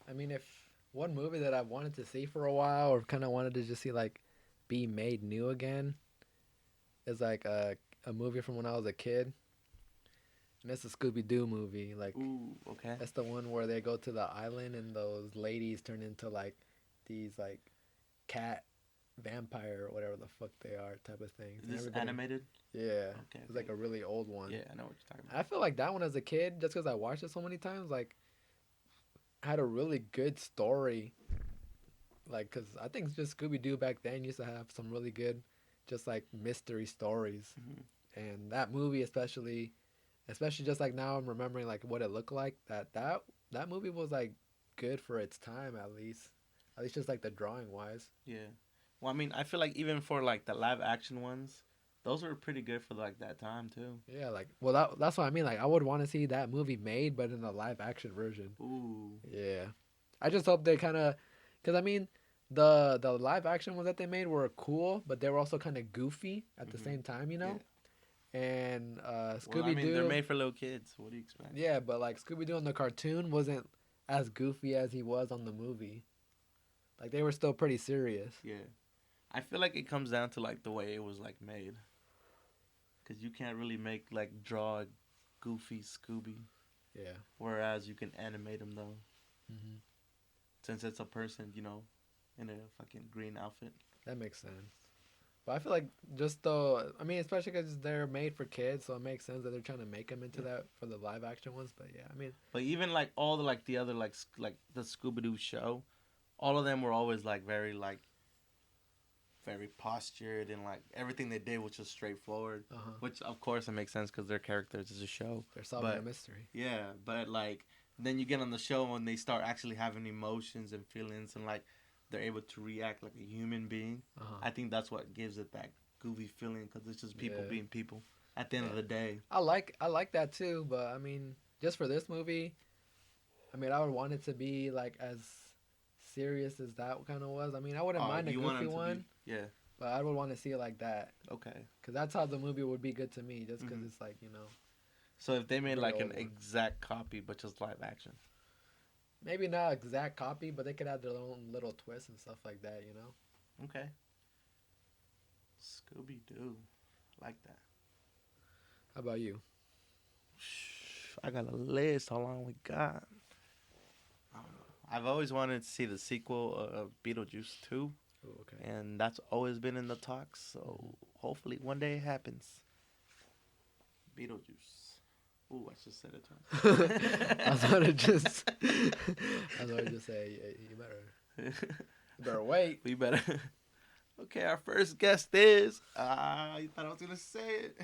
I mean, if one movie that I wanted to see for a while, or kind of wanted to just see, like, be made new again, is like a movie from when I was a kid. And it's a Scooby Doo movie. Like, Ooh, okay. that's the one where they go to the island and those ladies turn into like these like cat vampire or whatever the fuck they are type of things. Is And this everybody, animated? yeah, Okay. it's like a really old one. Yeah, I know what you're talking I about. feel like that one as a kid, just because I watched it so many times, like had a really good story. Like, cause I think just Scooby Doo back then used to have some really good, just like mystery stories. Hmm. And that movie especially just like now I'm remembering like what it looked like. That movie was like good for its time at least just like the drawing wise. Yeah. Well, I mean, I feel like even for like the live action ones, those were pretty good for like that time too. Yeah, like well that's what I mean. Like I would want to see that movie made, but in a live action version. Ooh. Yeah, I just hope they kind of, cause I mean, the live action ones that they made were cool, but they were also kind of goofy at the Hmm. same time, you know. Yeah. And Well, I Scooby mean, they're Doo, made for little kids. What do you expect? yeah, but like Scooby Doo in the cartoon wasn't as goofy as he was on the movie. Like they were still pretty serious. Yeah. I feel like it comes down to like the way it was like made. Cause you can't really make like draw a goofy Scooby, Yeah. whereas you can animate him though, Hmm. since it's a person, in a fucking green outfit. That makes sense. But I feel like just though, I mean, especially because they're made for kids, so it makes sense that they're trying to make them into that for the live action ones. But yeah, I mean, But even like all the like the other like the Scooby Doo show, all of them were always like very very postured and like everything they did was just straightforward. uh-huh. Which of course it makes sense because they're characters. It's a show. They're solving a But mystery. yeah, but like then you get on the show and they start actually having emotions and feelings and like they're able to react like a human being. Uh-huh. I think that's what gives it that goofy feeling because it's just people Yeah. being people. At the end of the day, I like that too, but I mean, just for this movie, I mean, I would want it to be like as serious as that kind of was. I mean, I wouldn't mind a you want goofy them to one, be, yeah, but I would want to see it like that okay. because that's how the movie would be good to me. Just because Mhm. it's like So if they made Very like old an one. exact copy but just live action, maybe not exact copy, but they could add their own little twists and stuff like that. okay. Scooby Doo, like that. How about you? I got a list. How long we got? I don't know. I've always wanted to see the sequel of Beetlejuice 2, Ooh, okay. and that's always been in the talks. So hopefully one day it happens. Beetlejuice. Ooh, I just said it twice. I was about to just, I was about to just say, you better wait. We better. Okay, our first guest is. You thought I was gonna say it.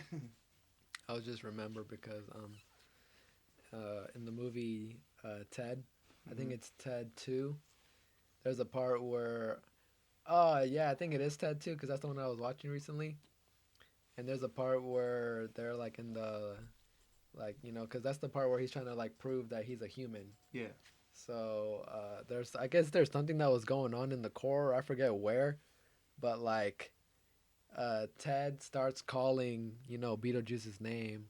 I was just remember because in the movie Ted, I think Mhm. it's Ted 2. There's a part where, yeah, I think it is Ted 2 because that's the one I was watching recently. And there's a part where they're like in the, like because that's the part where he's trying to like prove that he's a human. Yeah. So I guess there's something that was going on in the core. I forget where, but like Ted starts calling Beetlejuice's name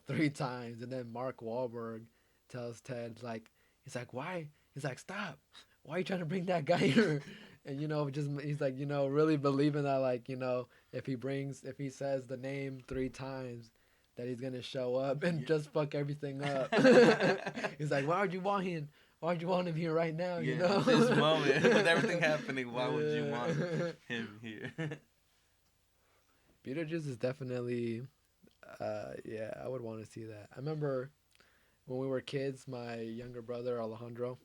3 times, and then Mark Wahlberg tells Ted like he's like why he's like stop, why are you trying to bring that guy here? And just he's like really believing that like if he says the name 3 times that he's gonna show up and Yeah. just fuck everything up. He's like, why would you want him? Why'd you want him here right now? Yeah. This moment with everything happening, why would you want Yeah. him here? Beetlejuice is definitely, yeah, I would want to see that. I remember when we were kids, my younger brother Alejandro,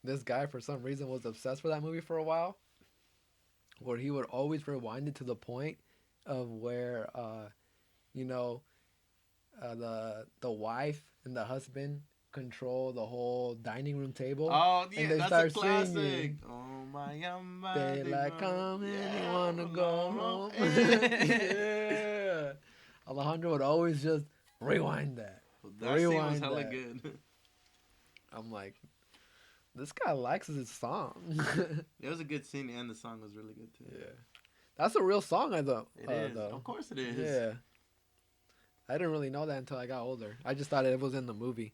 this guy for some reason was obsessed with that movie for a while, where he would always rewind it to the point of where, the wife and the husband control the whole dining room table. Oh yeah, And they that's a start classic. singing. Oh my yamba. Daylight coming, you wanna go home? Yeah. Yeah. Alejandro would always just rewind that. That scene was Rewind hella that. good. I'm like, this guy likes his song. It was a good scene, and the song was really good too. Yeah. That's a real song, I thought. It is. Though. Of course it is. Yeah. I didn't really know that until I got older. I just thought it was in the movie.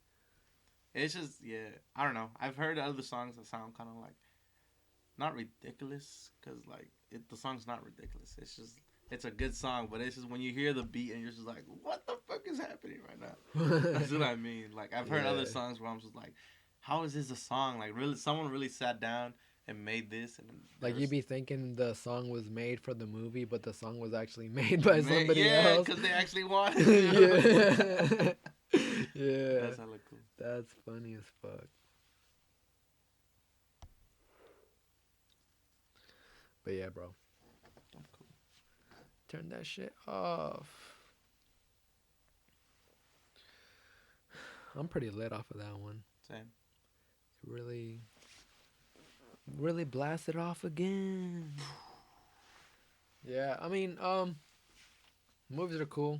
It's just, yeah, I don't know. I've heard other songs that sound kind of like, not ridiculous, because, like, the song's not ridiculous. It's just, it's a good song, but it's just when you hear the beat and you're just like, what the fuck is happening right That's what I mean. Like I've heard other Yeah. songs where I'm just like, how is this a song? Like really, someone really sat down and made this, and Like there's you'd be thinking the song was made for the movie, but the song was actually made by man, somebody yeah, else. because they actually wanted to. Yeah. Yeah. That's hella cool. That's funny as fuck. But yeah, bro. Cool. Turn that shit off. I'm pretty lit off of that one. Same. Really, really blasted off again. Yeah, I mean, movies are cool.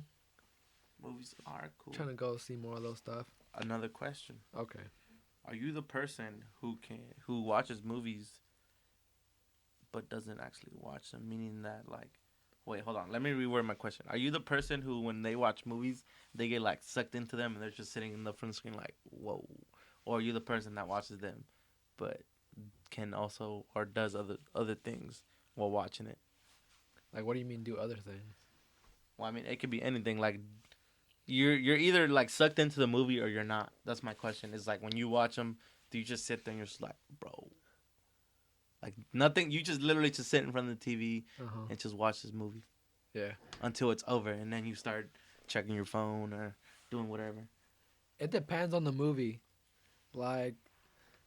Movies are cool. Trying to go see more of those stuff. Another question: Okay. are you the person who watches movies but doesn't actually watch them? Meaning that like, wait, hold on. Let me reword my question. Are you the person who, when they watch movies, they get like sucked into them and they're just sitting in the front screen like, whoa? Or are you the person that watches them, but can also or does other things while watching it? Like, what do you mean do other things? Well, I mean, it could be anything. Like, you're either like sucked into the movie or you're not. That's my question. Is like when you watch them, do you just sit there and you're just like, bro, like nothing? You just literally just sit in front of the TV and just watch this movie. Yeah. Until it's over, and then you start checking your phone or doing whatever. It depends on the movie. Like,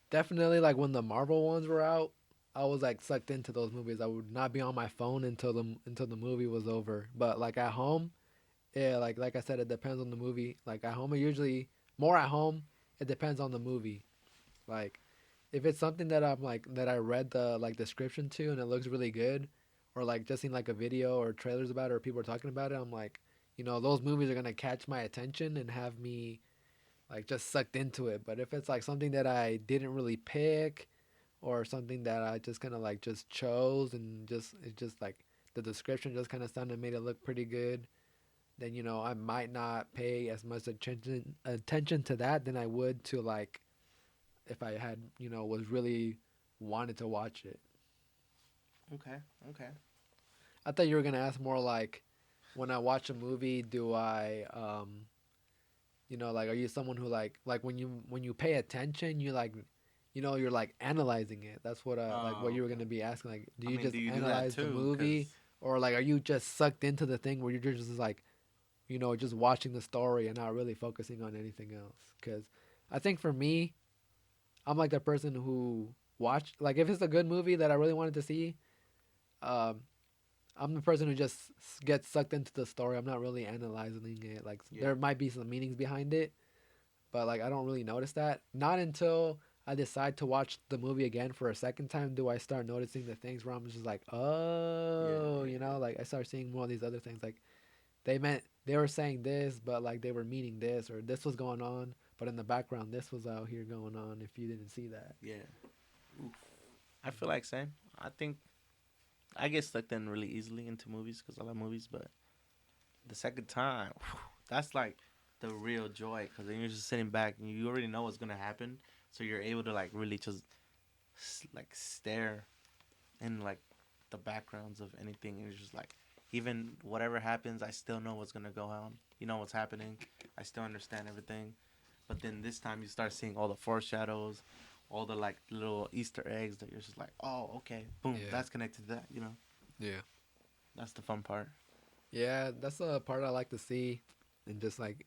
definitely, like when the Marvel ones were out, I was like sucked into those movies. I would not be on my phone until the movie was over. But like at home, yeah, like I said, it depends on the movie. Like at home, I usually more at home. It depends on the movie. Like, if it's something that I'm like that I read the like description to and it looks really good, or like just seen like a video or trailers about it or people are talking about it, I'm like, those movies are gonna catch my attention and have me like just sucked into it. But if it's like something that I didn't really pick or something that I just kind of like just chose and just it's just like the description just kind of sounded made it look pretty good, then I might not pay as much attention to that than I would to like if I had was really wanted to watch it. Okay. Okay. I thought you were gonna ask more like when I watch a movie, do I like are you someone who like when you pay attention, you like you're like analyzing it. That's what like what you were Okay. gonna be asking. Like, do I you mean, just do you do that analyze the too? movie, or like are you just sucked into the thing where you're just like, just watching the story and not really focusing on anything else? Because I think for me, I'm like the person who watched like if it's a good movie that I really wanted to see, um, I'm the person who just gets sucked into the story. I'm not really analyzing it. Like there might be some meanings behind it, but like I don't really notice that. Not until I decide to watch the movie again for a second time do I start noticing the things where I'm just like, oh, like I start seeing more of these other things. Like they were saying this, but like they were meaning this, or this was going on, but in the background this was out here going on. If you didn't see that, Yeah. Oof. I feel like same. I think I get sucked in really easily into movies because I love movies, but the second time, that's like the real joy because then you're just sitting back and you already know what's gonna happen, so you're able to like really just like stare in like the backgrounds of anything, and you're just like, even whatever happens, I still know what's gonna go on. You know what's happening. I still understand everything, but then this time you start seeing all the foreshadows, all the like little Easter eggs that you're just like, oh, okay, boom, Yeah. that's connected to that. yeah, That's the fun part. yeah, that's the part I like to see, and just like,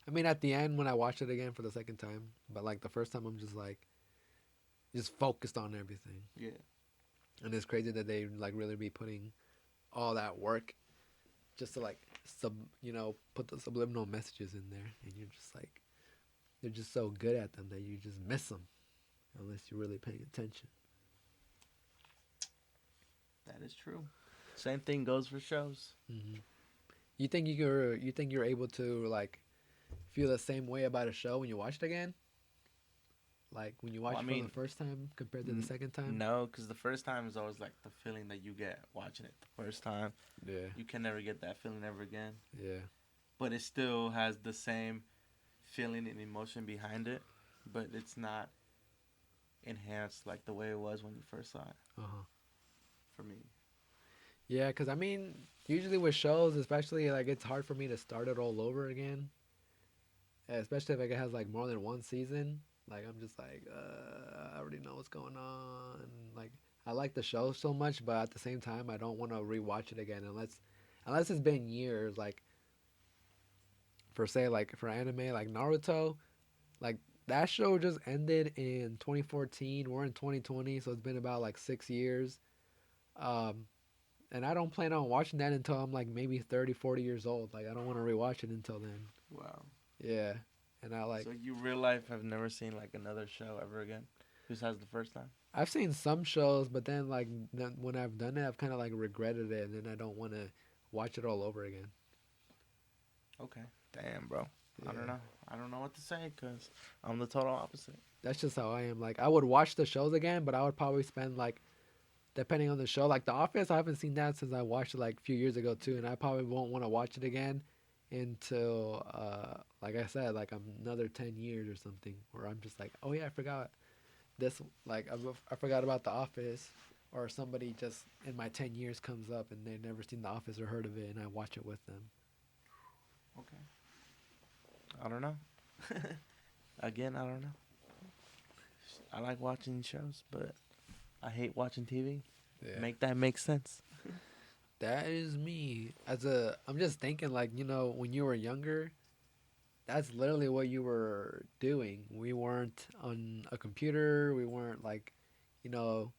I mean, at the end when I watch it again for the second time, but like the first time I'm just like, just focused on everything. Yeah. And it's crazy that they like really be putting all that work just to like put the subliminal messages in there, and you're just like they're just so good at them that you just miss them unless you're really paying attention. That is true. Same thing goes for shows. Hmm. You think you're able to like feel the same way about a show when you watch it again? Like when you watch Well, I it for mean, the first time compared to the second time? No, because the first time is always like the feeling that you get watching it the first time. Yeah. You can never get that feeling ever again. Yeah. But it still has the same feeling and emotion behind it, but it's not enhanced like the way it was when you first saw it. Uh-huh. For me. Yeah, because I mean, usually with shows, especially like it's hard for me to start it all over again. especially if it has like more than one season. Like I'm just like, I already know what's going on. Like I like the show so much, but at the same time, I don't want to rewatch it again unless it's been years. Like for say like for anime like Naruto, like that show just ended in 2014. We're in 2020, so it's been about like 6 years. Um, and I don't plan on watching that until I'm like maybe 30, 40 years old. Like I don't want to rewatch it until then. Wow. Yeah, and I like So you real life have never seen like another show ever again, besides the first time. I've seen some shows, but then like when I've done it, I've kind of like regretted it, and then I don't want to watch it all over again. Okay. Damn, bro. I don't Yeah, know. I don't know what to say because I'm the total opposite. that's just how I am. Like I would watch the shows again, but I would probably spend like depending on the show, like The Office. I haven't seen that since I watched it like a few years ago too, and I probably won't want to watch it again until like I said, like another 10 years or something, where I'm just like, oh yeah, I forgot this. Like I forgot about The Office, or somebody just in my 10 years comes up and they've never seen The Office or heard of it, and I watch it with them. Okay. I don't know. Again, I don't know. I like watching shows, but I hate watching TV. Yeah. Make that make sense. That is me. I'm just thinking like, when you were younger, that's literally what you were doing. We weren't on a computer. We weren't like, on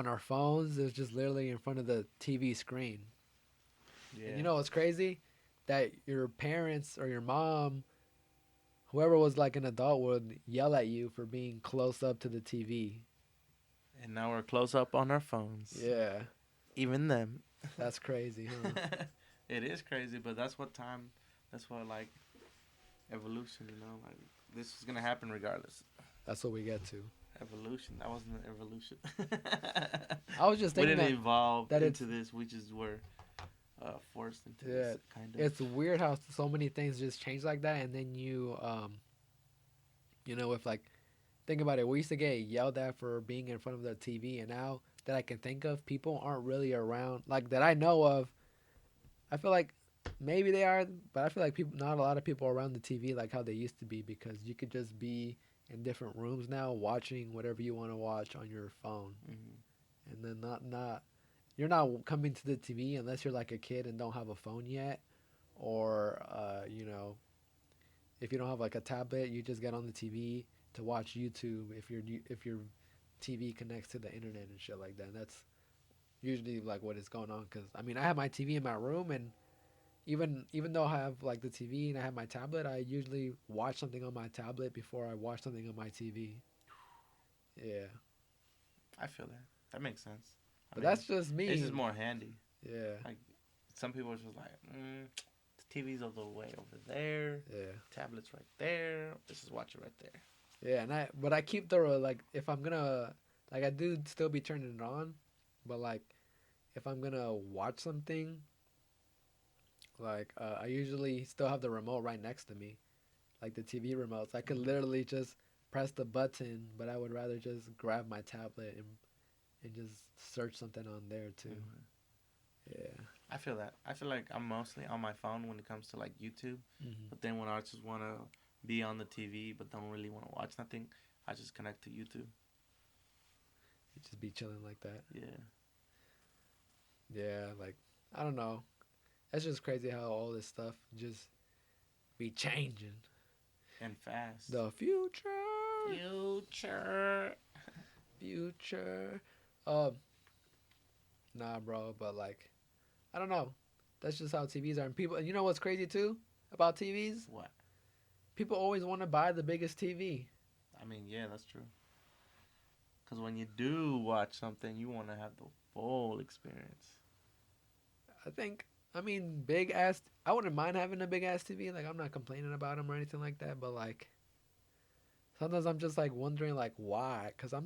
our phones. It was just literally in front of the TV screen. Yeah. And you know what's crazy? That your parents or your mom, whoever was like an adult, would yell at you for being close up to the TV. And now we're close up on our phones. Yeah, Even them. that's crazy, huh? It is crazy, but that's what time. That's what like evolution. Like this is gonna happen regardless. That's what we get to. Evolution. That wasn't an evolution. I was just We thinking didn't that evolve that into this. We just were forced into this kind of. it's weird how so many things just change like that, and then if like think about it, we used to get yelled at for being in front of the TV, and now that I can think of, people aren't really around like that I know of. I feel like maybe they are, but I feel like not a lot of people are around the TV like how they used to be, because you could just be in different rooms now watching whatever you want to watch on your phone, and then not you're not coming to the TV unless you're like a kid and don't have a phone yet, or if you don't have like a tablet, you just get on the TV to watch YouTube if your TV connects to the internet and shit like that. And that's usually like what is going on. Cause I mean, I have my TV in my room, and even though I have like the TV and I have my tablet, I usually watch something on my tablet before I watch something on my TV. Yeah, I feel that. That makes sense. but that's just me. It's just more handy. Yeah, Like some people are just like, the TV's all the way over there. yeah, Tablet's right there. Let's just watch it right there. yeah. But I keep the like if I'm gonna like I do still be turning it on, but like if I'm gonna watch something, like I usually still have the remote right next to me, like the TV remotes. I could literally just press the button, but I would rather just grab my tablet and just search something on there too. Yeah. I feel that. I feel like I'm mostly on my phone when it comes to like YouTube. Mm-hmm. But then when I just want to be on the TV but don't really want to watch nothing, I just connect to YouTube. You just be chilling like that. Yeah. Yeah, like I don't know. That's just crazy how all this stuff just be changing. And fast. The future. Future. Future. Nah, bro, but like, I don't know. That's just how TVs are. And people, you know what's crazy too about TVs? What? People always want to buy the biggest TV. I mean, yeah, that's true. Because when you do watch something, you want to have the full experience. I mean, big ass. I wouldn't mind having a big ass TV. Like, I'm not complaining about them or anything like that. But like, sometimes I'm just like wondering like why. Cause I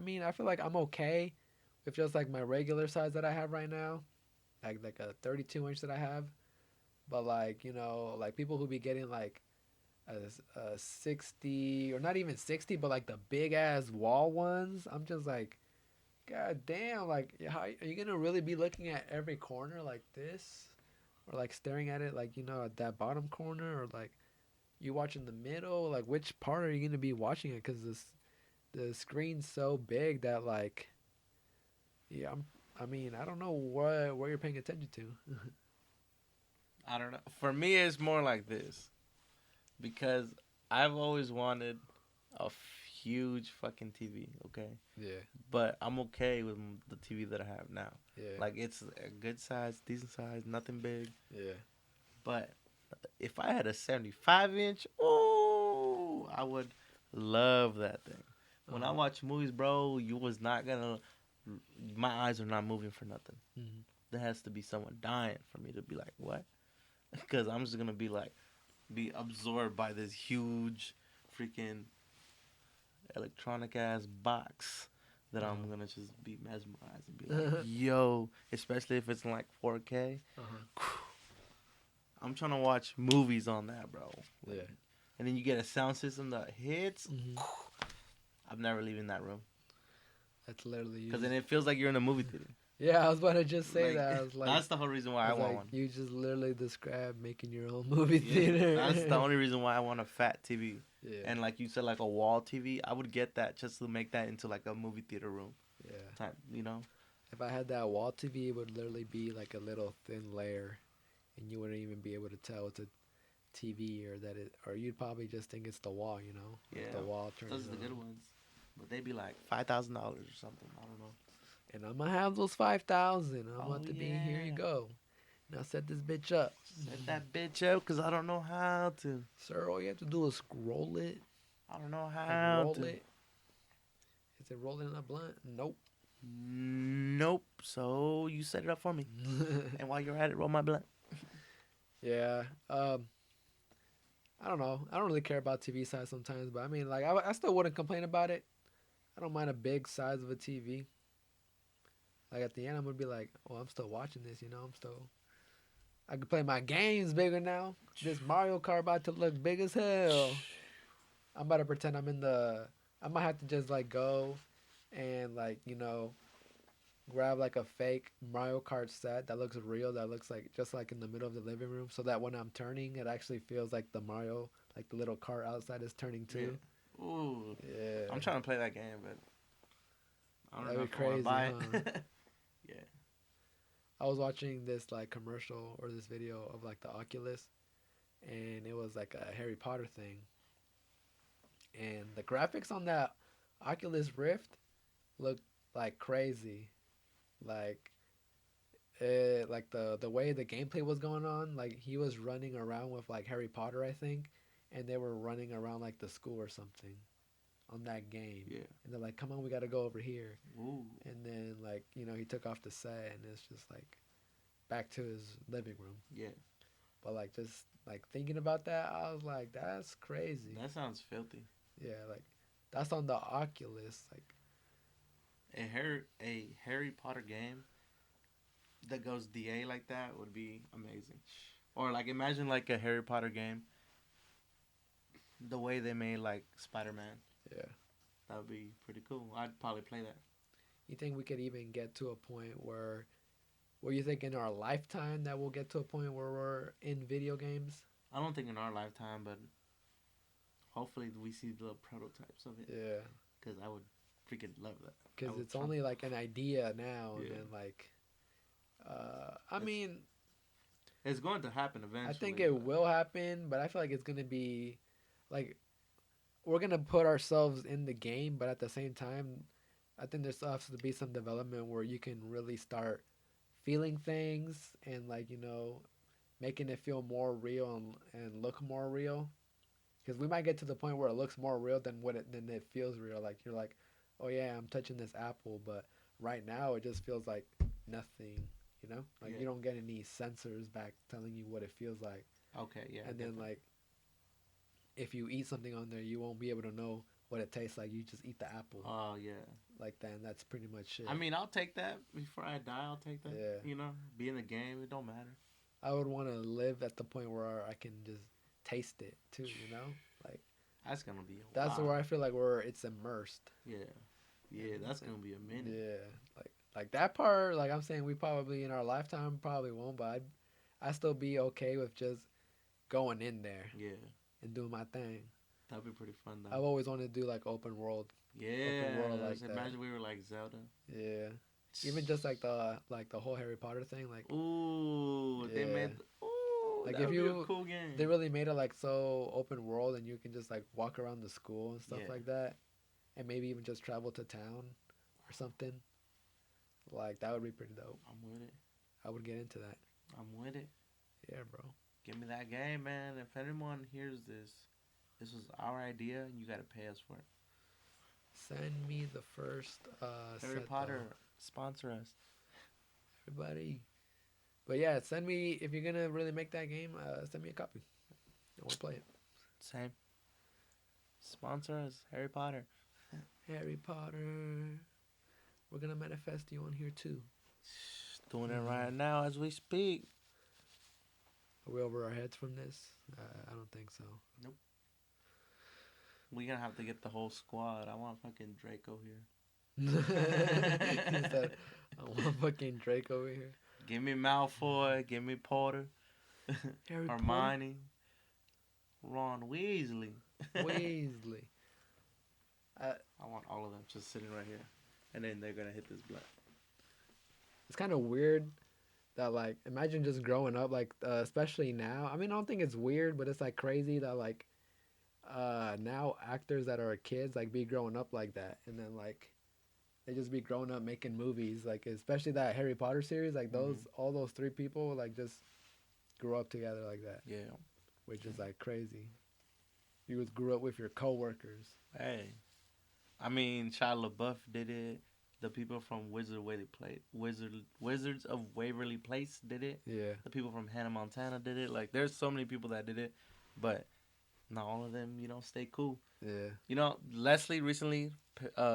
mean, I feel like I'm okay with just like my regular size that I have right now, like a 32-inch that I have. But like like people who be getting like a 60 or not even 60, but like the big ass wall ones. I'm just like, God damn, like how are you gonna really be looking at every corner like this, or like staring at it like at that bottom corner, or like You watch in the middle? Like, which part are you gonna be watching it? Cause the screen's so big that like, yeah, I mean, I don't know where you're paying attention to. I don't know. For me, it's more like this because I've always wanted a huge fucking TV. Okay, Yeah, but I'm okay with the TV that I have now. yeah, Like it's a good size, decent size, nothing big. yeah. But if I had a 75-inch, oh, I would love that thing. When I Uh-huh. watch movies, bro, you was not gonna. My eyes are not moving for nothing. Mhm. There has to be someone dying for me to be like, what? Because I'm just gonna be like, be absorbed by this huge, freaking electronic ass box that I'm Uh-huh. gonna just be mesmerized and be like, yo, especially if it's in like 4K. Uh-huh. I'm trying to watch movies on that, bro. Yeah. And then you get a sound system that hits. Hmm. I'm never leaving that room That's literally you. because then it feels like you're in a movie theater. Yeah, I was about to just say Like that. I was like, that's the whole reason why I want one. you just literally described making your own movie Yeah, theater. that's the only reason why I want a fat TV. Yeah. And like you said, like a wall TV, I would get that just to make that into like a movie theater room Yeah. type, you know? If I had that wall TV, it would literally be like a little thin layer, and you wouldn't even be able to tell it's a TV or that it, or you'd probably just think it's the wall, you know? Like Yeah. the wall turning Those are the good on. ones. But they'd be like $5,000 or something. I don't know. And I'm gonna have those 5,000. I'm Oh, about to be here. You yeah. go. Now set this bitch up. Set that bitch up because I don't know how to. Sir, all you have to do is scroll it I don't know and how roll to. it. Is it rolling in a blunt? Nope. Nope. So you set it up for me. And while you're at it, roll my blunt. Yeah. I don't know. I don't really care about TV size sometimes, but I mean, like, I still wouldn't complain about it. I don't mind a big size of a TV. Like, at the end, I'm going to be like, oh, I'm still watching this, you know? I can play my games bigger now. This Mario Kart about to look big as hell. I'm about to pretend I might have to just, like, go and, like, you know, grab, like, a fake Mario Kart set that looks real, that looks like, just like in the middle of the living room, so that when I'm turning, it actually feels like the Mario, like the little car outside is turning too. Yeah. Ooh. Yeah. I'm trying to play that game, but I don't That'd know be if I want to crazy, buy huh? it. Yeah. I was watching this like commercial or this video of like the Oculus, and it was like a Harry Potter thing. And the graphics on that Oculus Rift looked like crazy. Like like the way the gameplay was going on, like he was running around with like Harry Potter, I think, and they were running around like the school or something on that game. Yeah. And they're like, "Come on, we got to go over here." Ooh. And then like, you know, he took off the set and it's just like back to his living room. Yeah. But like just like thinking about that, I was like, that's crazy. That sounds filthy. Yeah, like that's on the Oculus. Like A Harry Potter game that goes DA like that would be amazing. Or like imagine like a Harry Potter game the way they made like Spider-Man. yeah. That would be pretty cool. I'd probably play that. You think we could even get to a point where you think in our lifetime that we'll get to a point where we're in video games? I don't think in our lifetime, but hopefully we see the prototypes of it. Yeah. Because I would freaking love that. Because would it's try- only like an idea now, and Yeah. then like, I mean, It's going to happen eventually. I think it will happen, but I feel like it's gonna be, like, we're gonna put ourselves in the game, but at the same time, I think there still has to be some development where you can really start feeling things and like, you know, making it feel more real and look more real. Because we might get to the point where it looks more real than it feels real. Like you're like, oh yeah, I'm touching this apple, but right now it just feels like nothing. You know, like Yeah. you don't get any sensors back telling you what it feels like. Okay, yeah. I And get then that. like, if you eat something on there, you won't be able to know what it tastes like. You just eat the apple Oh, yeah. like that, and that's pretty much it. I mean, I'll take that before I die. I'll take that. Yeah. You know, be in the game. It don't matter. I would want to live at the point where I can just taste it too. You know, like That's gonna be a that's while. where I feel like where it's immersed. Yeah, yeah. That's gonna be a minute. Yeah, like that part. Like I'm saying, we probably in our lifetime probably won't, but I still be okay with just going in there. Yeah. and doing my thing. That'd be pretty fun I've though. always wanted to do like open world. Yeah. World like that. Imagine we were like Zelda. Yeah. Even just like the whole Harry Potter thing, like Ooh, they yeah. made. Ooh, Like that if would be a you cool game. they really made it like so open world and you can just like walk around the school and stuff Yeah. like that, and maybe even just travel to town or something. Like that would be pretty dope. I'm with it. I would get into that. I'm with it. Yeah, bro. Give me that game, man. If anyone hears this, this was our idea, and you gotta pay us for it. Send me the first Harry set, Potter, though. sponsor us. Everybody. But yeah, send me if you're gonna really make that game. Send me a copy. I want to play it. Same. Sponsor us, Harry Potter. Harry Potter. We're gonna manifest you on here too. Doing it right now as we speak. Are we over our heads from this? I don't think so. We're gonna have to get the whole squad. I want fucking Draco here. He said, I want fucking Drake over here. Give me Malfoy. Give me Potter. Harry Hermione. Ron Weasley. Weasley. I want all of them just sitting right here. And then they're gonna hit this blunt. It's kind of weird that like imagine just growing up like especially now. I mean, I don't think it's weird, but it's like crazy that like now actors that are kids like be growing up like that, and then like they just be growing up making movies, like especially that Harry Potter series, like those all those three people like just grew up together like that. Yeah. Which is like crazy. You just grew up with your coworkers. Hey. I mean, Shia LaBeouf did it. The people from Wizards of Waverly Place did it. Yeah. The people from Hannah Montana did it. Like, there's so many people that did it, but not all of them, stay cool. Yeah. Leslie recently,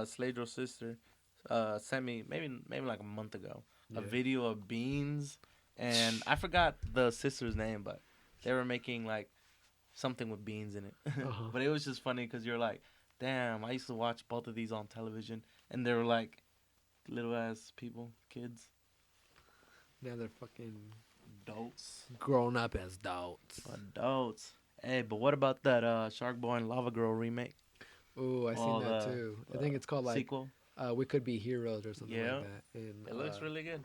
Slade's sister, sent me maybe like a month ago a video of beans, and I forgot the sister's name, but they were making like something with beans in it. Uh-huh. But it was just funny because you're like, damn, I used to watch both of these on television, and they were like little ass people, kids. Now they're fucking Adults. grown up as adults. Hey, but what about that Shark Boy and Lava Girl remake? Ooh, I seen that too. I think it's called like sequel. We Could Be Heroes or something like that. And, It looks really good.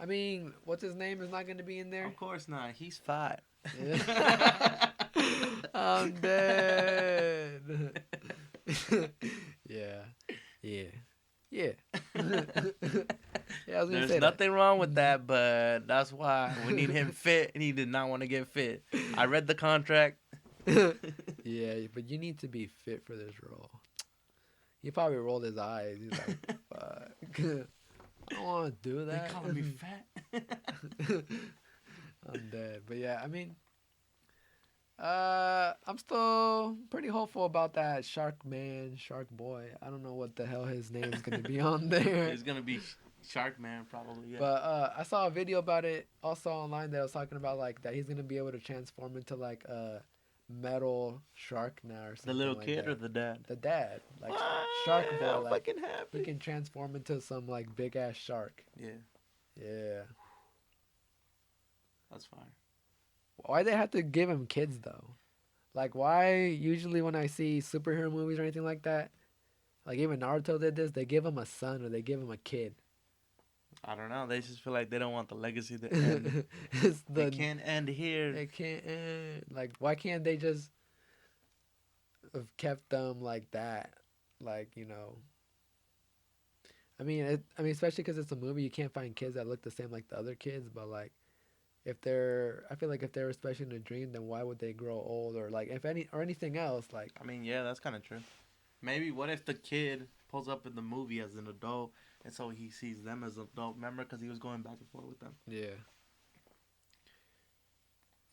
I mean, what's his name is not going to be in there? Of course not. He's fat. Yeah. I'm dead. Yeah. Yeah. Yeah. Yeah, I was gonna There's say nothing wrong with that, but that's why we need him fit, and he did not want to get fit. I read the contract. that. Yeah, but you need to be fit for this role. He probably rolled his eyes. He's like, fuck. I don't want to do They that. calling me fat. I'm dead. But yeah, I mean, I'm still pretty hopeful about that Shark Boy. I don't know what the hell his name's going to be on there. It's going to be Shark Man, probably, yeah. But I saw a video about it also online that was talking about like that he's going to be able to transform into like a metal shark now or something. The little like kid that. or the dad? The dad. Like What? Shark Boy. I'm Like, fucking happy. he can transform into some like big ass shark. Yeah, Yeah. that's fine. Why they have to give him kids though? Like why usually when I see superhero movies or anything like that, like even Naruto did this, they give him a son or they give him a kid. I don't know. They just feel like they don't want the legacy to end. They can't end here. They can't end. Like why can't they just have kept them like that? Like, you know. I mean, especially because it's a movie, you can't find kids that look the same like the other kids. But like, I feel like if they're especially in a dream, then why would they grow old or like anything else? Like, I mean, yeah, that's kind of true. Maybe what if the kid pulls up in the movie as an adult, and so he sees them as an adult? Remember, because he was going back and forth with them. yeah,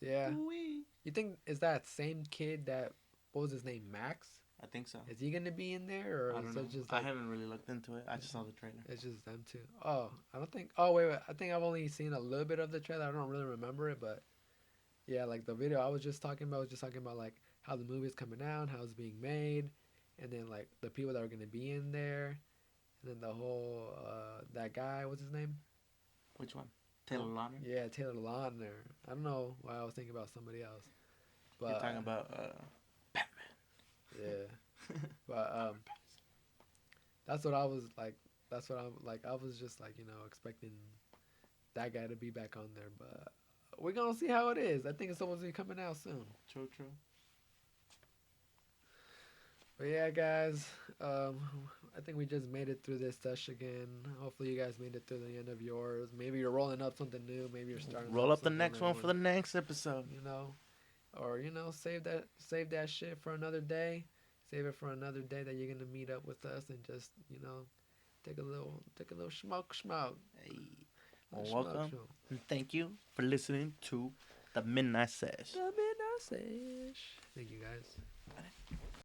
yeah. Ooh-wee. You think is that same kid that what was his name, Max? I think so. Is he gonna be in there or I is don't know. it just I like haven't really looked into it. I just saw the trailer. it's just them two? Oh, I don't think. Oh wait. I think I've only seen a little bit of the trailer. I don't really remember it, but yeah, like the video I was just talking about like how the movie's coming out, how it's being made, and then like the people that are gonna be in there, and then the whole that guy, what's his name? Which one? Taylor Lautner? Yeah, Taylor Lautner. I don't know why I was thinking about somebody else, but You're talking about But that's what I was like. That's what I'm like. I was just like, expecting that guy to be back on there, but we're gonna see how it is. I think it's supposed to be coming out soon. True, true. But yeah, guys, I think we just made it through this session again. Hopefully, you guys made it through the end of yours. Maybe you're rolling up something new. Maybe you're starting. Roll up the something next that one for the next episode. Or save that shit for another day. Save it for another day that you're gonna meet up with us and just take a little smoke. Hey, well, welcome and thank you for listening to the Midnight Sesh. The Midnight Sesh. Thank you, guys.